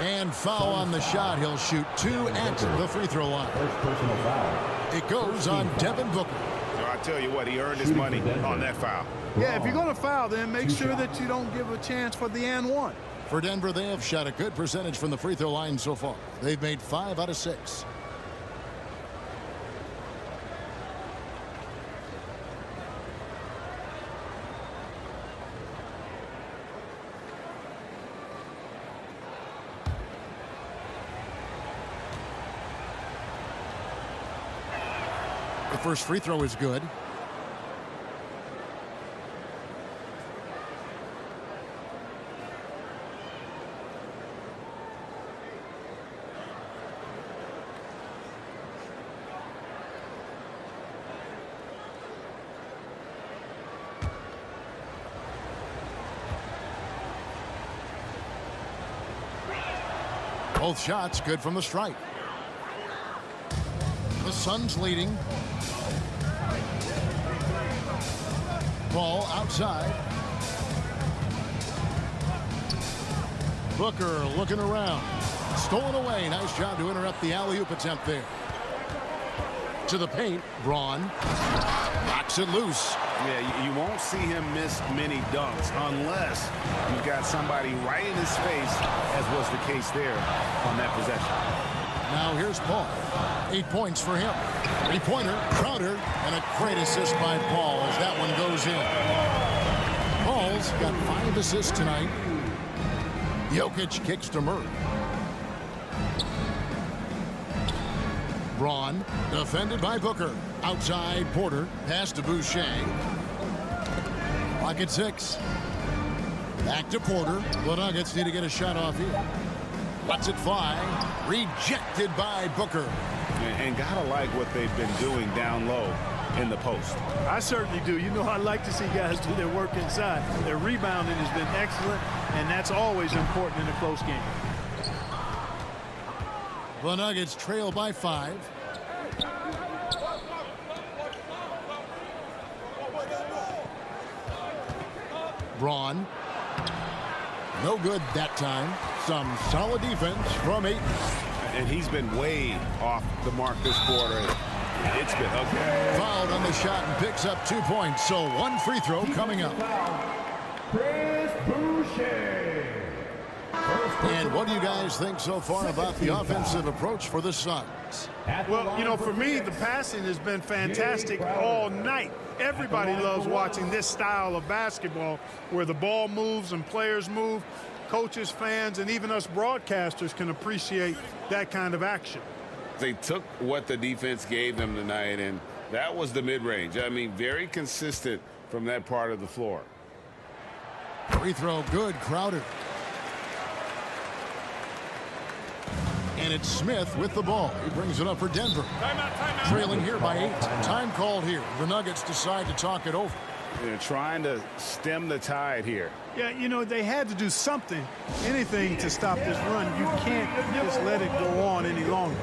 And foul on the shot. He'll shoot 2 at the free throw line. It goes on Devin Booker. So I tell you what, he earned his money on that foul. Yeah, if you're going to foul, then make sure that you don't give a chance for the and one. For Denver, they have shot a good percentage from the free throw line so far. They've made 5 out of 6. The first free throw is good. Both shots good from the stripe. The Suns leading. Ball outside. Booker looking around. Stolen away. Nice job to interrupt the alley-oop attempt there. To the paint. Braun knocks it loose. Yeah, you won't see him miss many dunks unless you've got somebody right in his face, as was the case there on that possession. Now here's Paul. 8 points for him. Three-pointer, Crowder, and a great assist by Paul as that one goes in. Paul's got 5 assists tonight. Jokic kicks to Murray. Braun, defended by Booker. Outside, Porter. Pass to Boucher. Clock at 6. Back to Porter. The Nuggets need to get a shot off here. Lets it fly. Rejected by Booker. And gotta like what they've been doing down low in the post. I certainly do. You know, I like to see guys do their work inside. Their rebounding has been excellent, and that's always important in a close game. The Nuggets trail by 5. Braun. No good that time. Some solid defense from Ayton. And he's been way off the mark this quarter. It's been ugly. Fouled on the shot and picks up 2 points. So 1 free throw coming up. Chris Boucher. And what do you guys think so far about the offensive approach for the Suns? Well, you know, for me, the passing has been fantastic all night. Everybody loves watching this style of basketball where the ball moves and players move. Coaches, fans, and even us broadcasters can appreciate that kind of action. They took what the defense gave them tonight, and that was the mid-range. I mean, very consistent from that part of the floor. Free throw good, Crowder. And it's Smith with the ball. He brings it up for Denver. Timeout. Trailing here by 8. Time called here. The Nuggets decide to talk it over. They're trying to stem the tide here. Yeah, you know, they had to do something, anything to stop this run. You can't just let it go on any longer.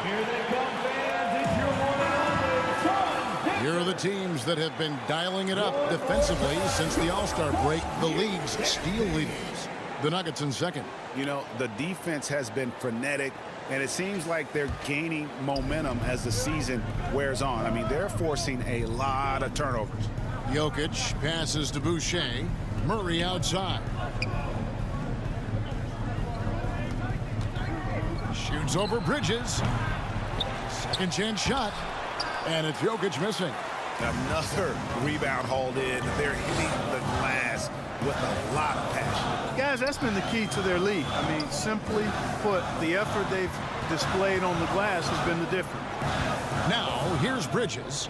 Here they come, fans. It's your one and only Suns. Here are the teams that have been dialing it up defensively since the All-Star break. The league's steal leaders. The Nuggets in second. You know, the defense has been frenetic, and it seems like they're gaining momentum as the season wears on. I mean, they're forcing a lot of turnovers. Jokic passes to Boucher. Murray outside. Shoots over Bridges. Second chance shot. And it's Jokic missing. Another rebound hauled in. They're hitting the glass with a lot of passion. Guys, that's been the key to their lead. I mean, simply put, the effort they've displayed on the glass has been the difference. Now, here's Bridges.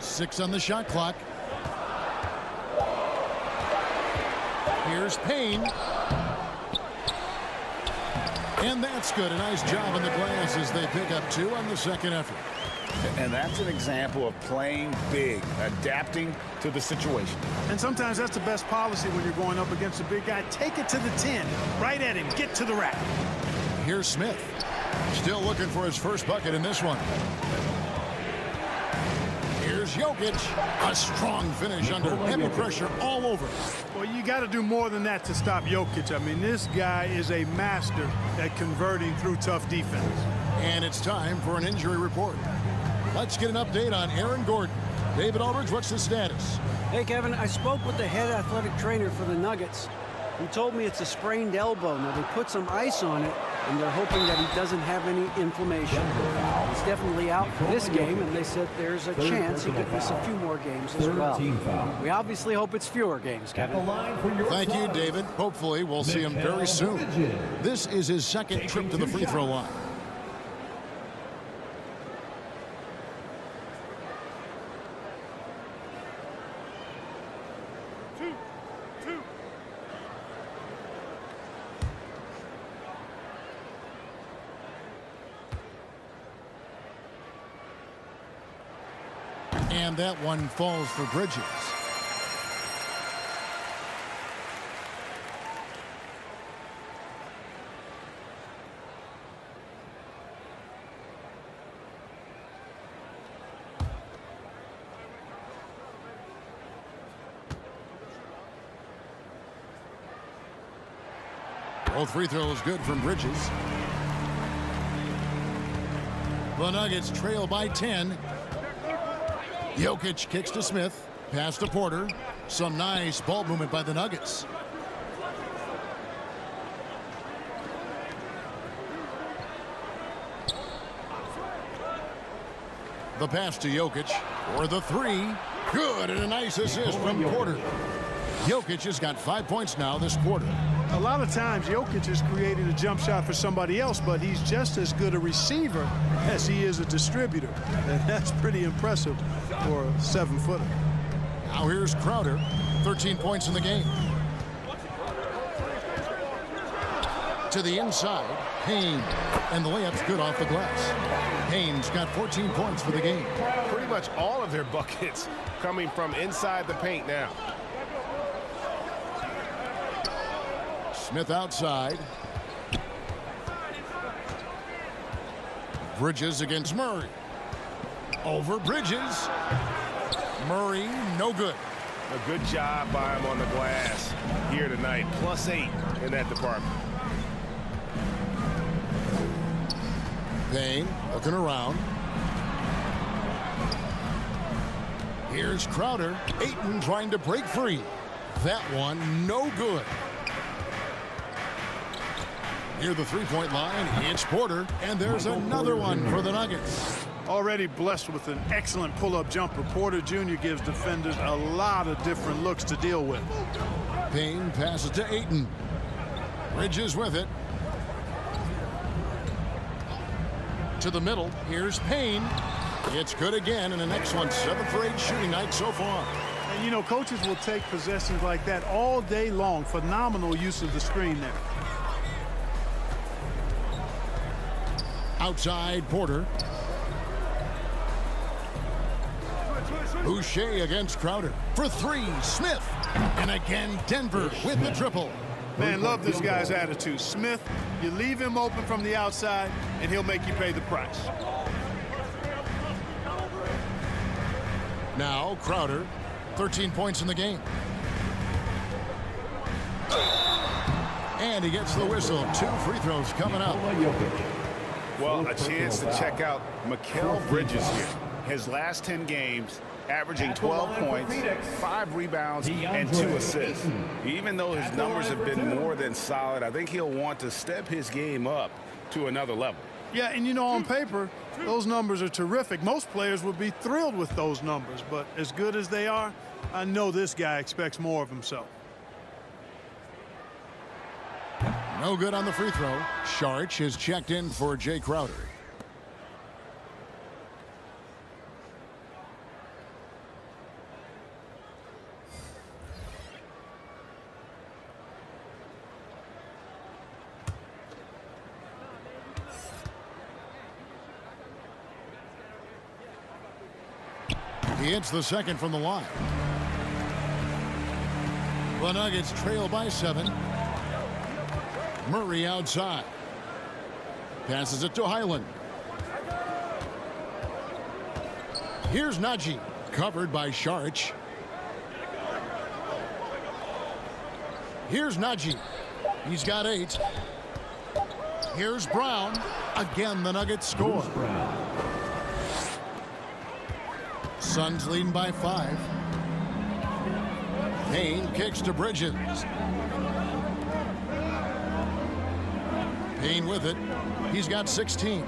6 on the shot clock. Here's Payne. And that's good. A nice job on the glass as they pick up 2 on the second effort. And that's an example of playing big, adapting to the situation. And sometimes that's the best policy when you're going up against a big guy. Take it to the 10. Right at him. Get to the rack. Here's Smith. Still looking for his first bucket in this one. Here's Jokic. A strong finish under heavy pressure all over. Well, you got to do more than that to stop Jokic. I mean, this guy is a master at converting through tough defense. And it's time for an injury report. Let's get an update on Aaron Gordon. David Aldridge, what's the status? Hey, Kevin, I spoke with the head athletic trainer for the Nuggets. He told me it's a sprained elbow. Now, they put some ice on it, and they're hoping that he doesn't have any inflammation. He's definitely out for this game, and they said there's a chance he could miss a few more games as well. We obviously hope it's fewer games, Kevin. Thank you, David. Hopefully, we'll see him very soon. This is his second trip to the free throw line. And that one falls for Bridges. Both free throws good from Bridges. The Nuggets trail by 10. Jokic kicks to Smith. Pass to Porter. Some nice ball movement by the Nuggets. The pass to Jokic for the three. Good, and a nice assist from Porter. Jokic has got 5 points now this quarter. A lot of times, Jokic has created a jump shot for somebody else, but he's just as good a receiver as he is a distributor. And that's pretty impressive for a 7-footer. Now here's Crowder. 13 points in the game. To the inside, Payne. And the layup's good off the glass. Payne's got 14 points for the game. Pretty much all of their buckets coming from inside the paint now. Smith outside. Bridges against Murray. Over Bridges. Murray, no good. A good job by him on the glass here tonight. +8 in that department. Payne looking around. Here's Crowder. Ayton trying to break free. That one, no good. Near the three-point line, it's Porter, and there's another one for the Nuggets. Already blessed with an excellent pull-up jumper, Porter Jr. gives defenders a lot of different looks to deal with. Payne passes to Ayton. Bridges with it. To the middle, here's Payne. It's good again, and the next one, 7 for 8 shooting night so far. And, you know, coaches will take possessions like that all day long. Phenomenal use of the screen there. Outside Porter. Boucher against Crowder. For three, Smith. And again, Denver with the triple. Man, love this guy's attitude. Smith, you leave him open from the outside, and he'll make you pay the price. Now Crowder, 13 points in the game. And he gets the whistle. 2 free throws coming up. Well, a chance to check out Mikal Bridges here. His last 10 games, averaging 12 points, 5 rebounds, and 2 assists. Even though his numbers have been more than solid, I think he'll want to step his game up to another level. Yeah, and you know, on paper, those numbers are terrific. Most players would be thrilled with those numbers, but as good as they are, I know this guy expects more of himself. No good on the free throw. Sharch is checked in for Jay Crowder. He hits the second from the line. The Nuggets trail by 7. Murray outside. Passes it to Highland. Here's Najee. Covered by Sharch. Here's Najee. He's got 8. Here's Brown. Again, the Nuggets score. Suns leading by 5. Payne kicks to Bridges. Payne with it. He's got 16.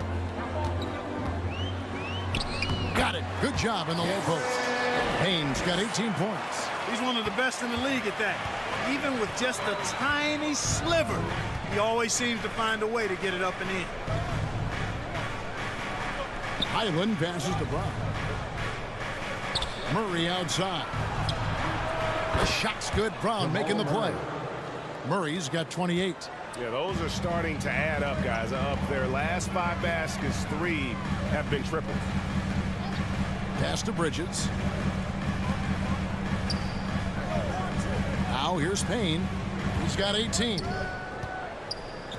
Got it. Good job in the low post. Payne's got 18 points. He's one of the best in the league at that. Even with just a tiny sliver, he always seems to find a way to get it up and in. Highland passes to Brown. Murray outside. The shot's good. Brown making the play. Murray's got 28. Yeah, those are starting to add up, guys. Up their last 5 baskets, 3 have been triples. Pass to Bridges. Now here's Payne. He's got 18.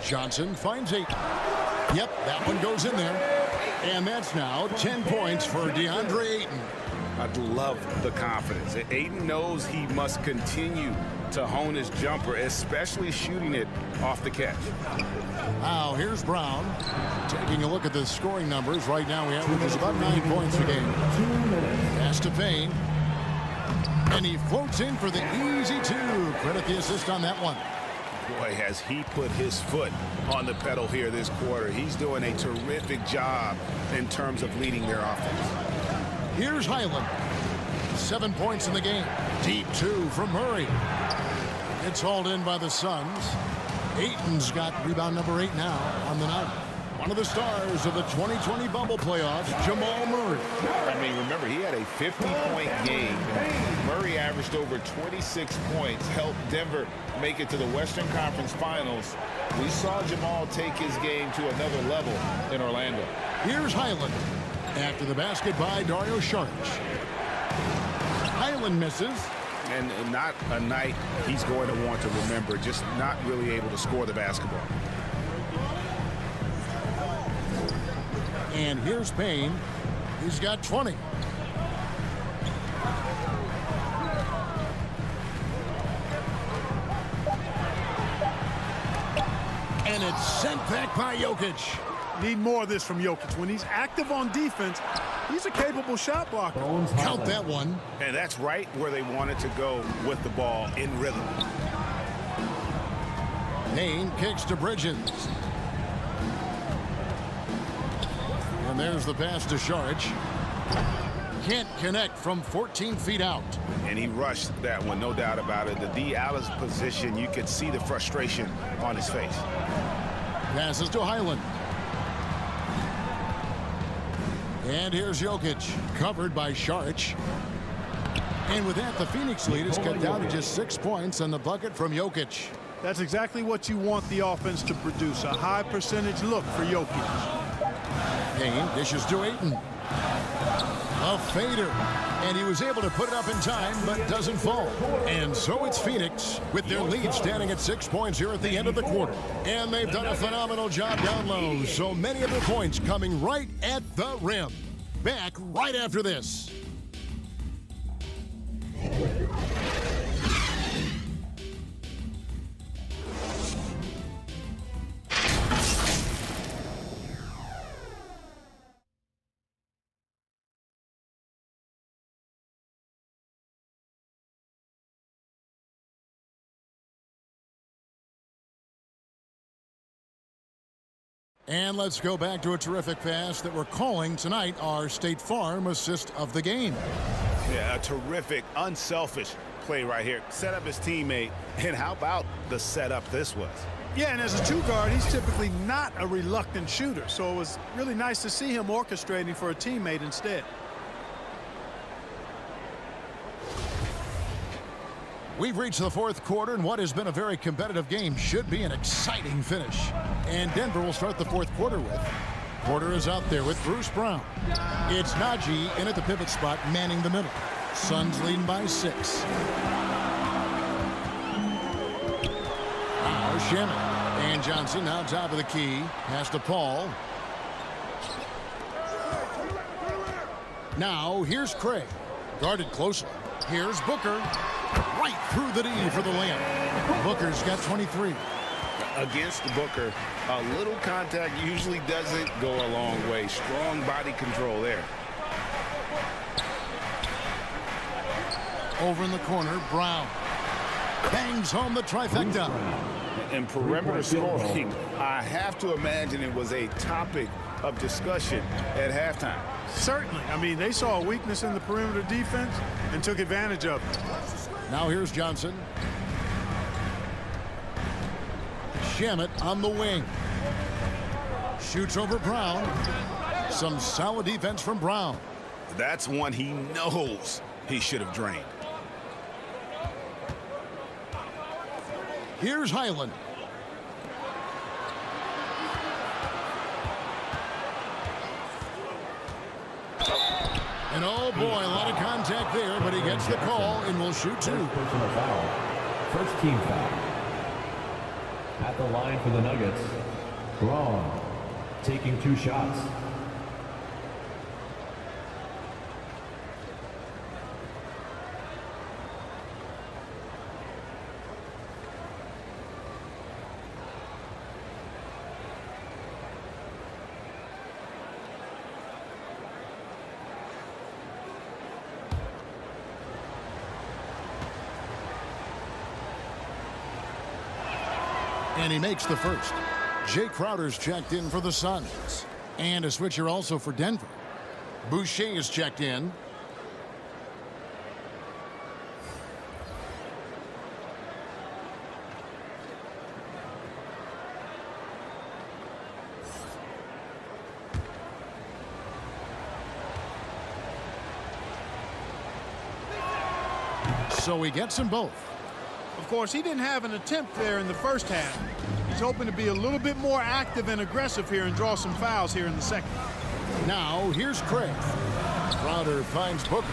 Johnson finds 8. Yep, that one goes in there. And that's now 10 points for DeAndre Ayton. I love the confidence. Ayton knows he must continue to hone his jumper, especially shooting it off the catch. Now here's Brown. Taking a look at the scoring numbers. Right now we average about 9 points a game. Pass to Payne. And he floats in for the easy 2. Credit the assist on that one. Boy, has he put his foot on the pedal here this quarter. He's doing a terrific job in terms of leading their offense. Here's Highland. 7 points in the game. Deep 2 from Murray. It's hauled in by the Suns. Ayton's got rebound number 8 now on the night. One of the stars of the 2020 bubble playoffs, Jamal Murray. I mean, remember, he had a 50-point game. Murray averaged over 26 points, helped Denver make it to the Western Conference Finals. We saw Jamal take his game to another level in Orlando. Here's Highland. After the basket by Dario Saric. Highland misses. And not a night he's going to want to remember, just not really able to score the basketball. And here's Payne. He's got 20. And it's sent back by Jokic. Need more of this from Jokic. When he's active on defense, he's a capable shot blocker. Count that one. And that's right where they wanted to go with the ball in rhythm. Payne kicks to Bridges. And there's the pass to Saric. Can't connect from 14 feet out. And he rushed that one, no doubt about it. The D. Allen's position, you could see the frustration on his face. Passes to Highland. And here's Jokic, covered by Saric. And with that, the Phoenix lead is cut down to just 6 points on the bucket from Jokic. That's exactly what you want the offense to produce, a high percentage look for Jokic. Payne dishes to Ayton. A fader. And he was able to put it up in time, but doesn't fall. And so it's Phoenix with their lead standing at 6 points here at the end of the quarter. And they've done a phenomenal job down low. So many of their points coming right at the rim. Back right after this. And let's go back to a terrific pass that we're calling tonight our State Farm assist of the game. Yeah, a terrific, unselfish play right here. Set up his teammate, and how about the setup this was? Yeah, and as a 2-guard, he's typically not a reluctant shooter, so it was really nice to see him orchestrating for a teammate instead. We've reached the fourth quarter, and what has been a very competitive game should be an exciting finish. And Denver will start the fourth quarter with. Porter is out there with Bruce Brown. It's Najee in at the pivot spot, manning the middle. Suns leading by 6. Now Shannon. And Johnson now top of the key. Pass to Paul. Now here's Craig. Guarded closely. Here's Booker. Right through the D for the layup. Booker's got 23. Against Booker, a little contact usually doesn't go a long way. Strong body control there. Over in the corner, Brown. Bangs home the trifecta. And perimeter scoring, I have to imagine it was a topic of discussion at halftime. Certainly. I mean, they saw a weakness in the perimeter defense and took advantage of it. Now here's Johnson. Shamet on the wing. Shoots over Brown. Some solid defense from Brown. That's one he knows he should have drained. Here's Highland. And oh boy, a lot of contact there, but he gets the call and will shoot two. Personal foul. First team foul. At the line for the Nuggets, Braun taking 2 shots. And he makes the first. Jay Crowder's checked in for the Suns. And a switcher also for Denver. Boucher is checked in. So he gets them both. Of course, he didn't have an attempt there in the first half. He's hoping to be a little bit more active and aggressive here and draw some fouls here in the second. Now, here's Craig. Crowder finds Booker.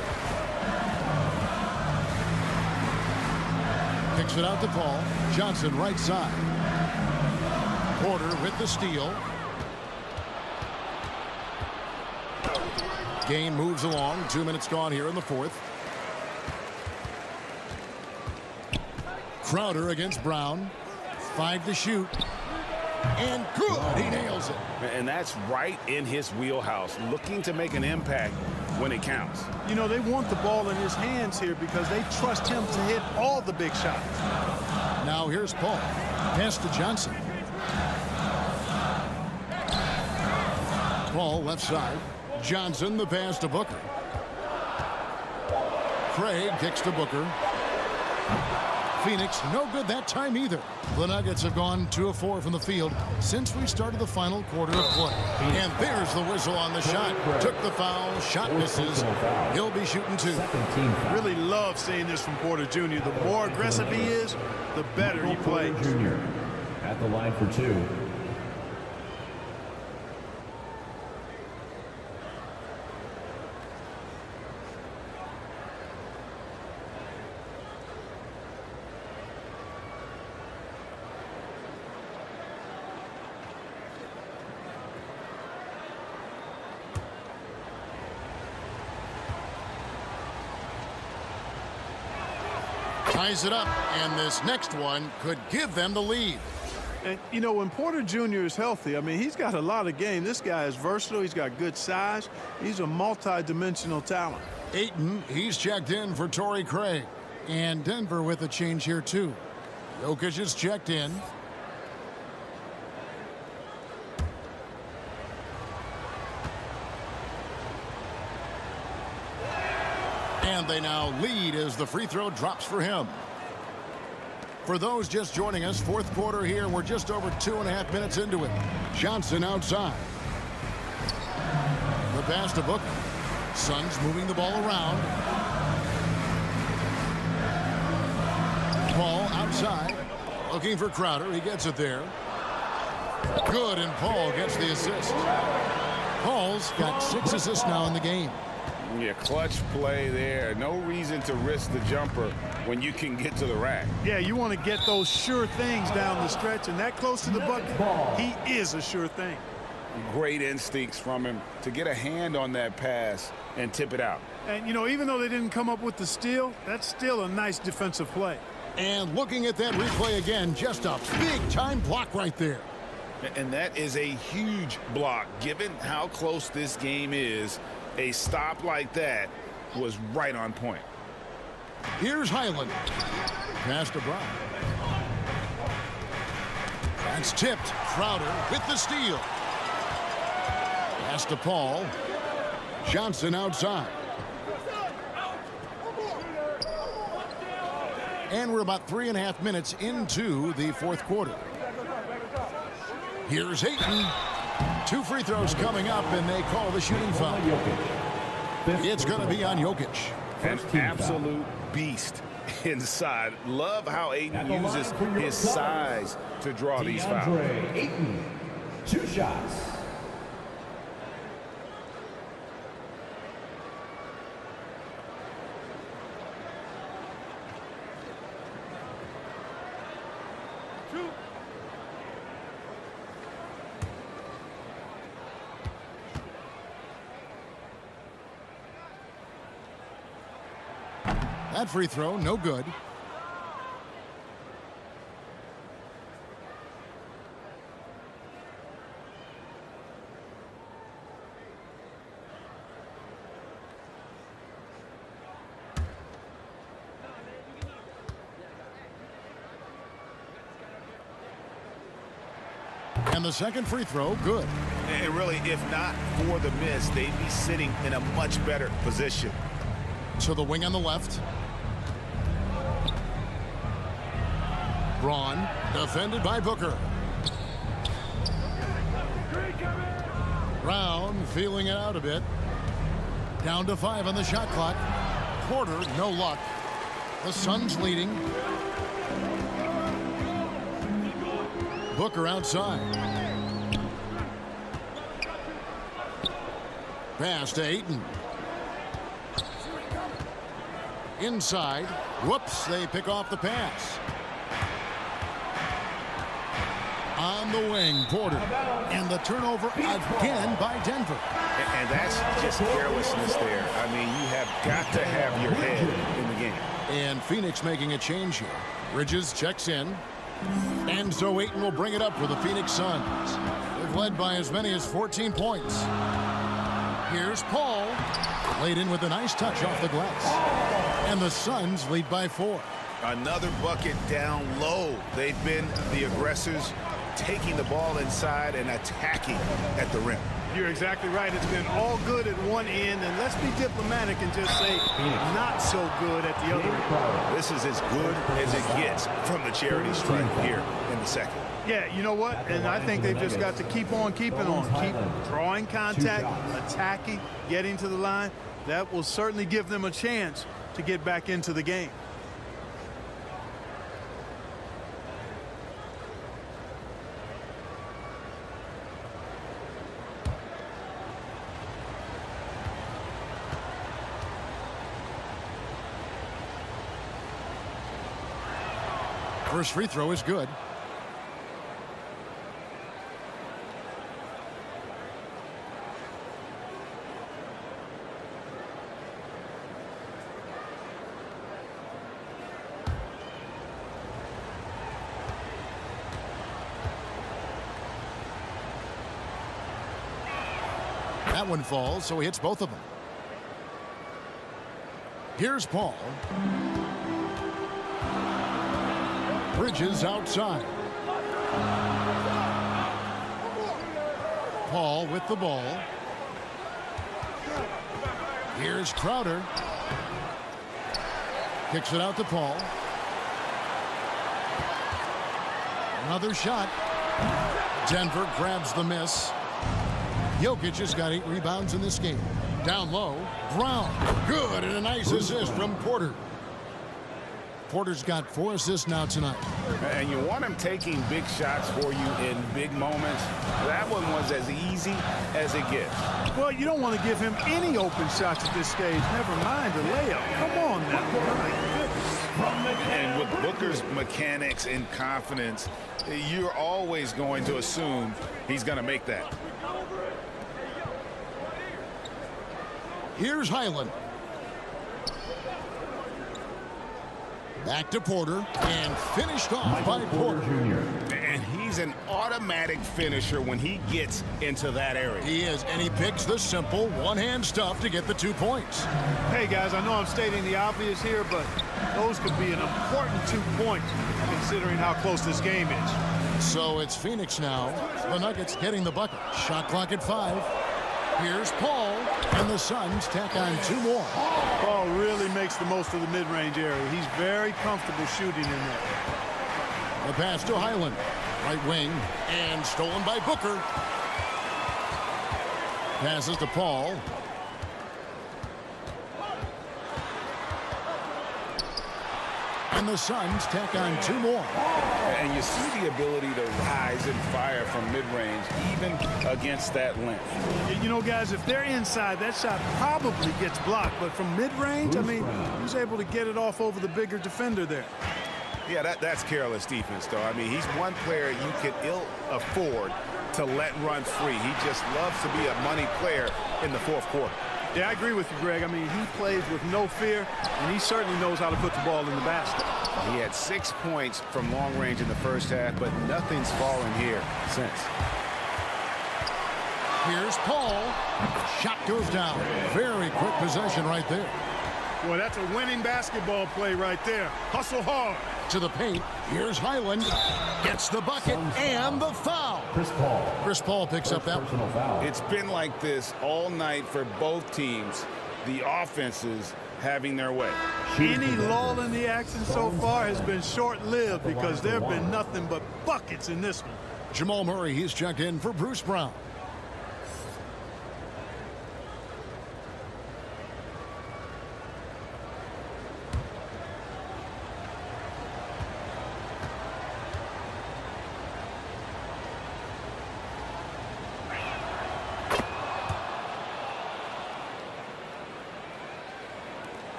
Kicks it out to Paul. Johnson right side. Porter with the steal. Game moves along. 2 minutes gone here in the fourth. Crowder against Brown. 5 to shoot. And good. He nails it. And that's right in his wheelhouse, looking to make an impact when it counts. You know, they want the ball in his hands here because they trust him to hit all the big shots. Now here's Paul. Pass to Johnson. Paul left side. Johnson the pass to Booker. Craig kicks to Booker. Phoenix no good that time either. The Nuggets have gone 2 of 4 from the field since we started the final quarter of play. And there's the whistle on the shot. Took the foul. Shot misses. He'll be shooting 2. Really love seeing this from Porter Jr. The more aggressive he is, the better he plays. Jr. at the line for 2. Ties it up, and this next one could give them the lead. And, you know, when Porter Jr. is healthy, I mean, he's got a lot of game. This guy is versatile. He's got good size. He's a multi-dimensional talent. Ayton, he's checked in for Torrey Craig. And Denver with a change here, too. Jokic is checked in. And they now lead as the free throw drops for him. For those just joining us, fourth quarter here. We're just over 2.5 minutes into it. Johnson outside. The pass to Booker. Suns moving the ball around. Paul outside. Looking for Crowder. He gets it there. Good, and Paul gets the assist. Paul's got 6 assists now in the game. Yeah, clutch play there. No reason to risk the jumper when you can get to the rack. Yeah, you want to get those sure things down the stretch, and that close to the bucket, he is a sure thing. Great instincts from him to get a hand on that pass and tip it out. And, you know, even though they didn't come up with the steal, that's still a nice defensive play. And looking at that replay again, just a big-time block right there. And that is a huge block. Given how close this game is, a stop like that was right on point. Here's Highland. Pass to Brown. That's tipped. Crowder with the steal. Pass to Paul. Johnson outside. And we're about 3.5 minutes into the fourth quarter. Here's Ayton. 2 free throws coming up, and they call the shooting foul. It's going to be on Jokic. An absolute beast inside. Love how Ayton uses his size to draw these fouls. Ayton, 2 shots. That free throw, no good. And the second free throw, good. And really, if not for the miss, they'd be sitting in a much better position. So the wing on the left. Braun, defended by Booker. Brown feeling it out a bit. Down to 5 on the shot clock. Porter, no luck. The Suns leading. Booker outside. Pass to Ayton. Inside. Whoops, they pick off the pass. On the wing, Porter. And the turnover again by Denver. And that's just carelessness there. I mean, you have got to have your head in the game. And Phoenix making a change here. Bridges checks in. And so Ayton will bring it up for the Phoenix Suns. They've led by as many as 14 points. Here's Paul. Laid in with a nice touch off the glass. And the Suns lead by 4. Another bucket down low. They've been the aggressors, taking the ball inside and attacking at the rim. You're exactly right. It's been all good at one end, and let's be diplomatic and just say not so good at the other end. This is as good as it gets from the charity stripe here in the second. Yeah, you know what? And I think they've just got to keep on keeping on. Keep drawing contact, attacking, getting to the line. That will certainly give them a chance to get back into the game. First free throw is good. That one falls, so he hits both of them. Here's Paul. Bridges outside. Paul with the ball. Here's Crowder. Kicks it out to Paul. Another shot. Denver grabs the miss. Jokic has got 8 rebounds in this game. Down low. Brown. Good, and a nice assist from Porter. Porter's got 4 assists now tonight. And you want him taking big shots for you in big moments. That one was as easy as it gets. Well, you don't want to give him any open shots at this stage. Never mind a layup. Come on now. My goodness. And with Booker's mechanics and confidence, you're always going to assume he's going to make that. Here's Highland. Back to Porter, and finished off by Porter. And he He's an automatic finisher when he gets into that area. He is, and he picks the simple one-hand stuff to get the 2 points. Hey, guys, I know I'm stating the obvious here, but those could be an important 2 points considering how close this game is. So it's Phoenix now. The Nuggets getting the bucket. Shot clock at 5. Here's Paul, and the Suns tack on 2 more. Paul really makes the most of the mid-range area. He's very comfortable shooting in there. The pass to Highland. Right wing, and stolen by Booker. Passes to Paul. And the Suns tack on 2 more. And you see the ability to rise and fire from mid-range, even against that length. You know, guys, if they're inside, that shot probably gets blocked. But from mid-range, I mean, he was able to get it off over the bigger defender there. Yeah, that's careless defense, though. I mean, he's one player you can ill afford to let run free. He just loves to be a money player in the fourth quarter. Yeah, I agree with you, Greg. I mean, he plays with no fear, and he certainly knows how to put the ball in the basket. He had 6 points from long range in the first half, but nothing's fallen here since. Here's Paul. Shot goes down. Very quick possession right there. Boy, that's a winning basketball play right there. Hustle hard. To the paint. Here's Highland. Gets the bucket and the foul. Chris Paul picks up that personal foul. It's been like this all night for both teams. The offenses having their way. Any lull in the action so far has been short-lived because there have been nothing but buckets in this one. Jamal Murray, he's checked in for Bruce Brown.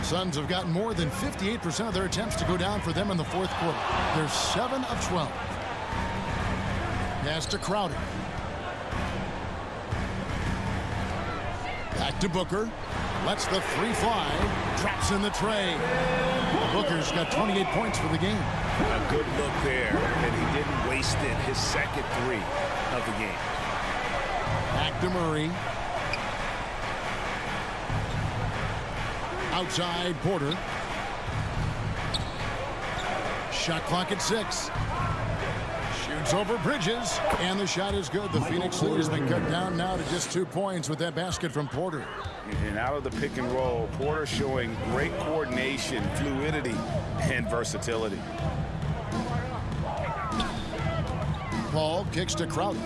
Suns have gotten more than 58% of their attempts to go down for them in the fourth quarter. They're 7 of 12. Pass to Crowder. Back to Booker. Lets the 3 fly. Drops in the tray. Booker's got 28 points for the game. A good look there, and he didn't waste it. His second 3 of the game. Back to Murray. Outside Porter. Shot clock at 6. Shoots over Bridges, and the shot is good. The Phoenix lead has been cut down now to just 2 points with that basket from Porter. And out of the pick and roll, Porter showing great coordination, fluidity, and versatility. Paul kicks to Crowder.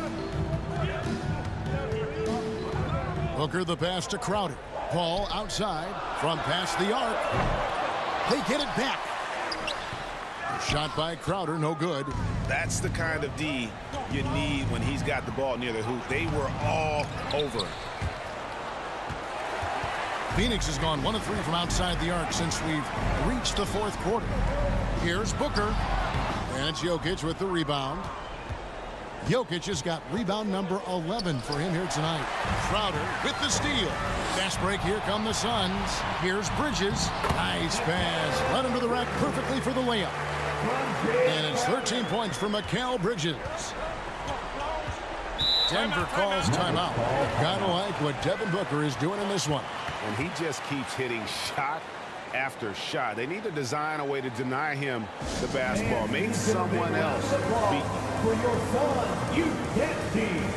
Booker the pass to Crowder. Paul outside from past the arc. They get it back. Shot by Crowder, no good. That's the kind of D you need when he's got the ball near the hoop. They were all over it. Phoenix has gone 1 of 3 from outside the arc since we've reached the fourth quarter. Here's Booker. And it's Jokic with the rebound. Jokic has got rebound number 11 for him here tonight. Crowder with the steal. Fast break, here come the Suns. Here's Bridges. Nice pass. Led him to the rack perfectly for the layup. And it's 13 points for Mikal Bridges. Denver calls timeout. Gotta like what Devin Booker is doing in this one. And he just keeps hitting shot after shot. They need to design a way to deny him the basketball. Make someone else beat him. For your Suns, you get team.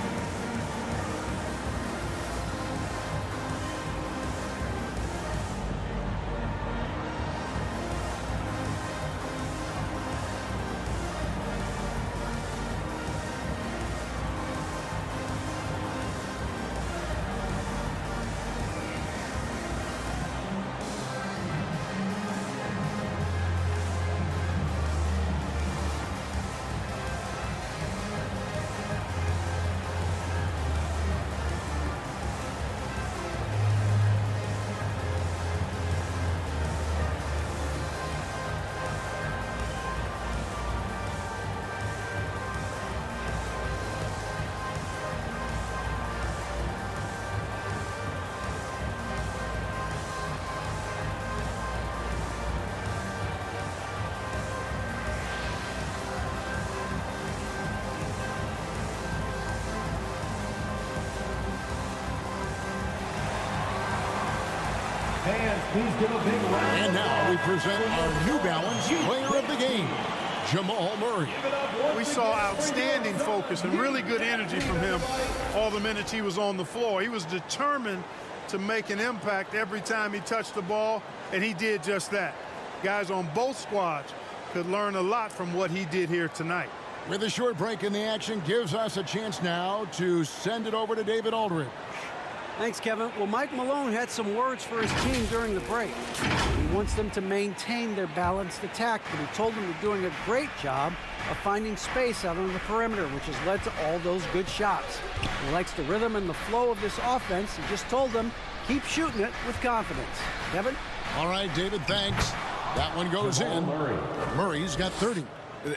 Fans, please give a big round. And now we present our New Balance player of the game, Jamal Murray. We saw outstanding focus and really good energy from him all the minutes he was on the floor. He was determined to make an impact every time he touched the ball, and he did just that. Guys on both squads could learn a lot from what he did here tonight. With a short break in the action, gives us a chance now to send it over to David Aldridge. Thanks, Kevin. Well, Mike Malone had some words for his team during the break. He wants them to maintain their balanced attack, but he told them they're doing a great job of finding space out on the perimeter, which has led to all those good shots. He likes the rhythm and the flow of this offense. He just told them, keep shooting it with confidence. Kevin? All right, David, thanks. That one goes in. Murray's got 30.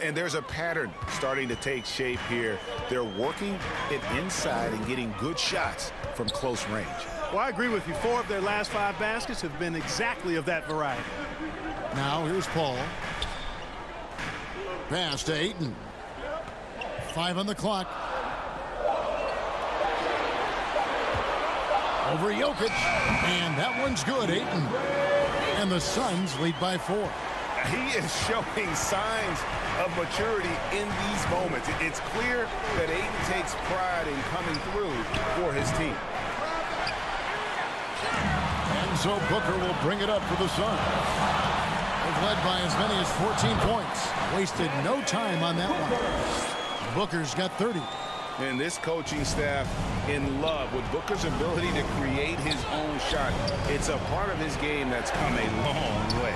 And there's a pattern starting to take shape here. They're working it inside and getting good shots from close range. Well, I agree with you. 4 of their last 5 baskets have been exactly of that variety. Now here's Paul. Pass to Ayton. 5 on the clock. Over Jokic. And that one's good, Ayton. And the Suns lead by 4. He is showing signs of maturity in these moments. It's clear that Ayton takes pride in coming through for his team. And so Booker will bring it up for the Suns. They've led by as many as 14 points. Wasted no time on that one. Booker's got 30. And this coaching staff in love with Booker's ability to create his own shot. It's a part of his game that's come a long way.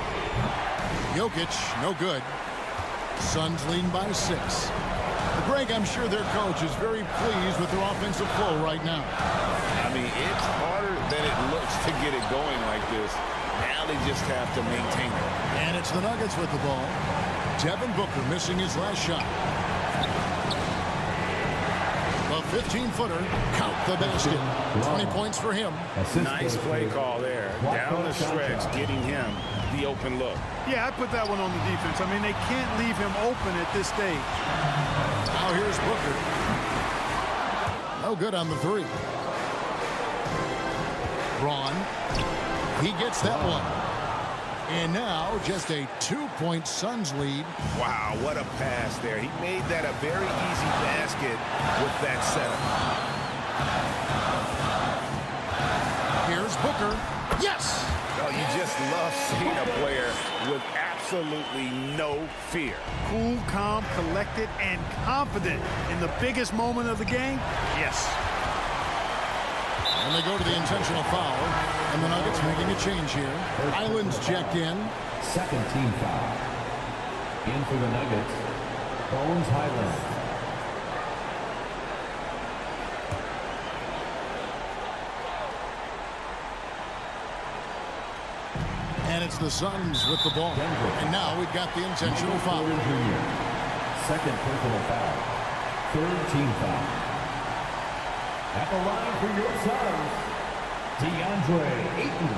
Jokic, no good. Suns leading by 6. Greg, I'm sure their coach is very pleased with their offensive flow right now. I mean, it's harder than it looks to get it going like this. Now they just have to maintain it. And it's the Nuggets with the ball. Devin Booker missing his last shot. A 15-footer, count the basket. 20 points for him. Nice play call there. Down the stretch, getting him the open look. Yeah, I put that one on the defense. I mean, they can't leave him open at this stage. Now here's Booker. No good on the 3. Braun. He gets that one. And now just a 2-point Suns lead. Wow, what a pass there. He made that a very easy basket with that setup. Here's Booker. Yes! Oh, you just love seeing a player with absolutely no fear. Cool, calm, collected, and confident in the biggest moment of the game. Yes. And they go to the intentional foul. And the Nuggets making a change here. Island's checked in. Second team foul. In for the Nuggets, Bones Highland. And it's the Suns with the ball. And now we've got the intentional foul. Second personal foul. Third team foul. At the line for your Suns, DeAndre Ayton.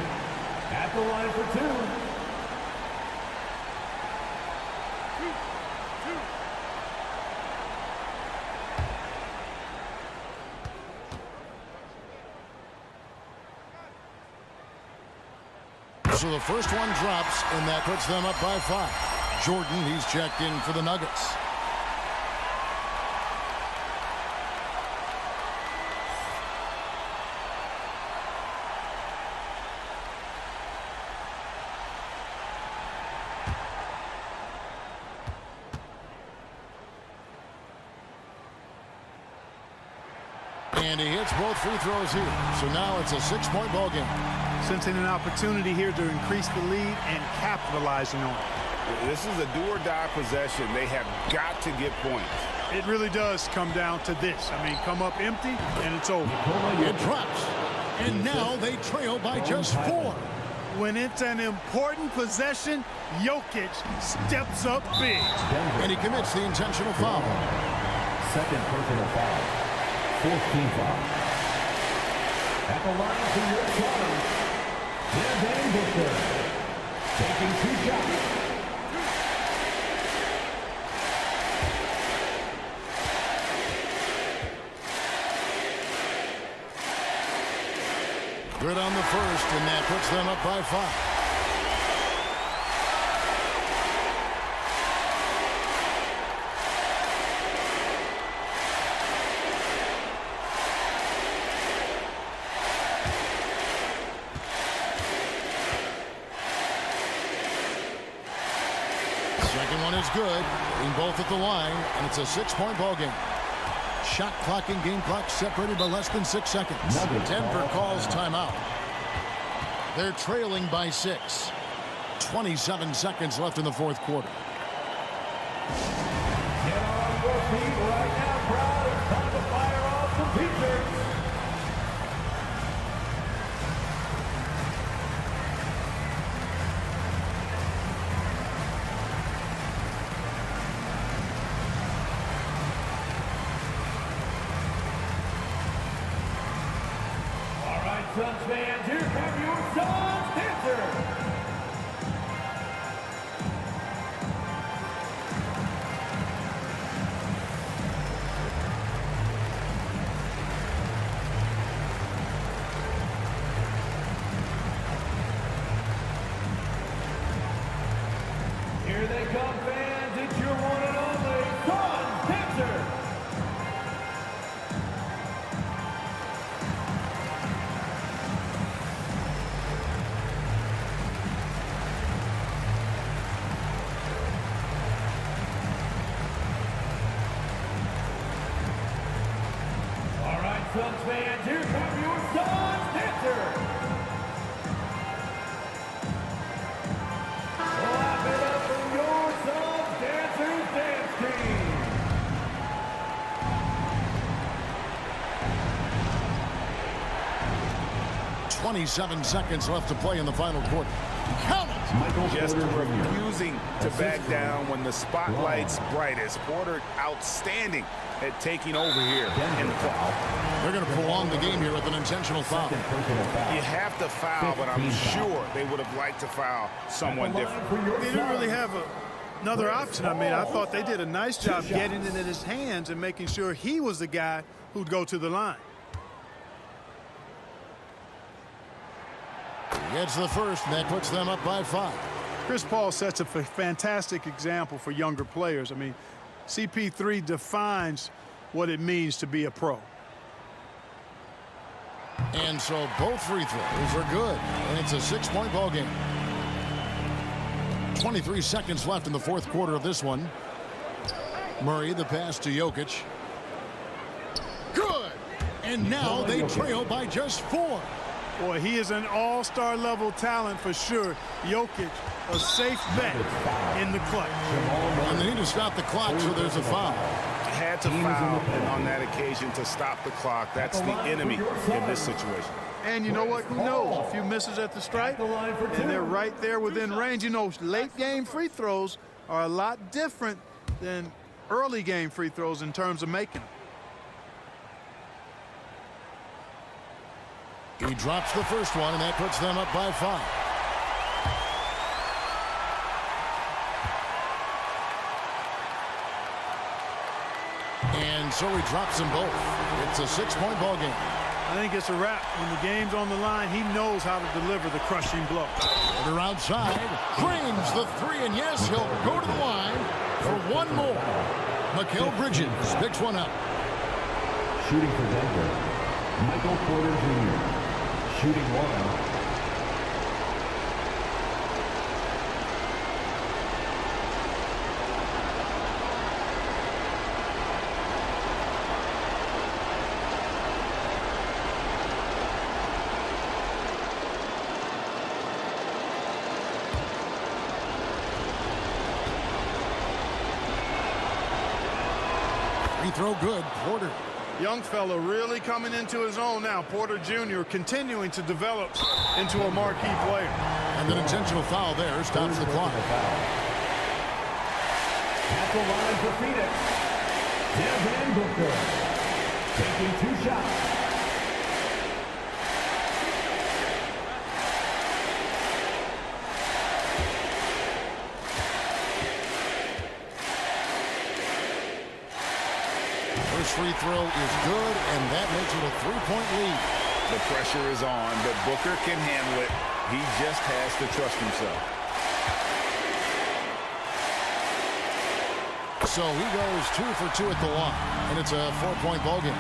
At the line for 2. So the first one drops, and that puts them up by 5. Jordan, he's checked in for the Nuggets. And he hits both free throws here. So now it's a 6-point ball game. Sensing an opportunity here to increase the lead and capitalizing on it. This is a do-or-die possession. They have got to get points. It really does come down to this. I mean, come up empty, and it's over. It drops. And now they trail by just 4. When it's an important possession, Jokic steps up big. And he commits the intentional foul. Second personal foul. Fourth team foul. At the line for your Suns, Devin Booker. Taking 2 shots. Good on the first, and that puts them up by 5. Second one is good. Being both at the line, and it's a 6-point ball game. Shot clock and game clock separated by less than 6 seconds. Denver calls timeout. They're trailing by 6. 27 seconds left in the fourth quarter. Get on your feet right now, crowd. It's time to fire off some features. Suns fans, here come your Suns dancers. Here they come, fans. It's your one and only Suns dancers. 27 seconds left to play in the final quarter. Count it! Just refusing to back down when the spotlight's brightest. Porter outstanding at taking over here in the foul. They're going to prolong the game here with an intentional foul. You have to foul, but I'm sure they would have liked to foul someone different. They didn't really have another option. I mean, I thought they did a nice job getting it in his hands and making sure he was the guy who'd go to the line. He gets the first, and that puts them up by 5. Chris Paul sets a fantastic example for younger players. I mean, CP3 defines what it means to be a pro. And so both free throws are good, and it's a 6-point ball game. 23 seconds left in the fourth quarter of this one. Murray, the pass to Jokic. Good! And now they trail by just 4. Boy, he is an all-star level talent for sure. Jokic, a safe bet in the clutch. And they need to stop the clock, so there's a foul. Had to foul on that occasion to stop the clock. That's the enemy in this situation. And you know what? Who knows? A few misses at the stripe, and they're right there within range. You know, late-game free throws are a lot different than early-game free throws in terms of making them. He drops the first one, and that puts them up by 5. And so he drops them both. It's a 6-point ball game. I think it's a wrap. When the game's on the line, he knows how to deliver the crushing blow. Porter outside, drains the 3, and yes, he'll go to the line for one more. Mikal Bridges picks one up. Shooting for Denver, Michael Porter Jr. Shooting one. Free throw good, Porter. Young fella really coming into his own now. Porter Jr. continuing to develop into a marquee player. And an intentional foul there stops the clock. At the line for Phoenix, Devin Booker taking 2 shots. First free throw is good, and that makes it a 3-point lead. The pressure is on, but Booker can handle it. He just has to trust himself. So he goes 2 for 2 at the line, and it's a 4-point ball game.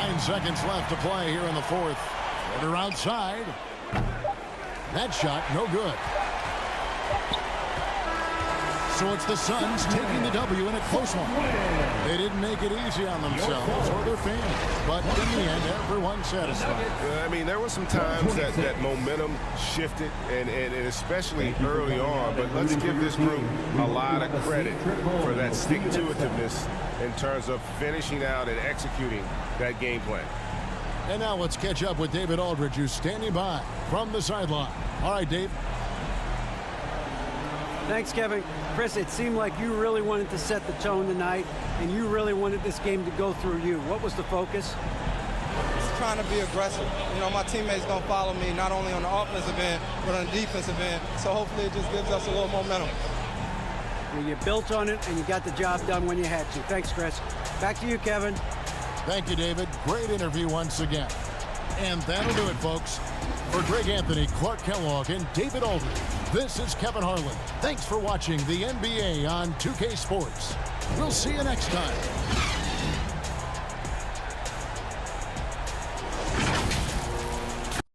9 seconds left to play here in the fourth. Porter outside. That shot, no good. So it's the Suns taking the W in a close one. They didn't make it easy on themselves or their fans, but in the end, everyone's satisfied. I mean, there were some times that momentum shifted, and especially early on, but let's give this group a lot of credit for that stick-to-itiveness in terms of finishing out and executing that game plan. And now let's catch up with David Aldridge, who's standing by from the sideline. All right, Dave. Thanks, Kevin. Chris, it seemed like you really wanted to set the tone tonight, and you really wanted this game to go through you. What was the focus? Just trying to be aggressive. You know, my teammates going to follow me not only on the offensive end, but on the defensive end. So hopefully it just gives us a little momentum. Well, you built on it, and you got the job done when you had to. Thanks, Chris. Back to you, Kevin. Thank you, David. Great interview once again. And that'll do it, folks. For Greg Anthony, Clark Kellogg, and David Aldridge, this is Kevin Harlan. Thanks for watching the NBA on 2K Sports. We'll see you next time.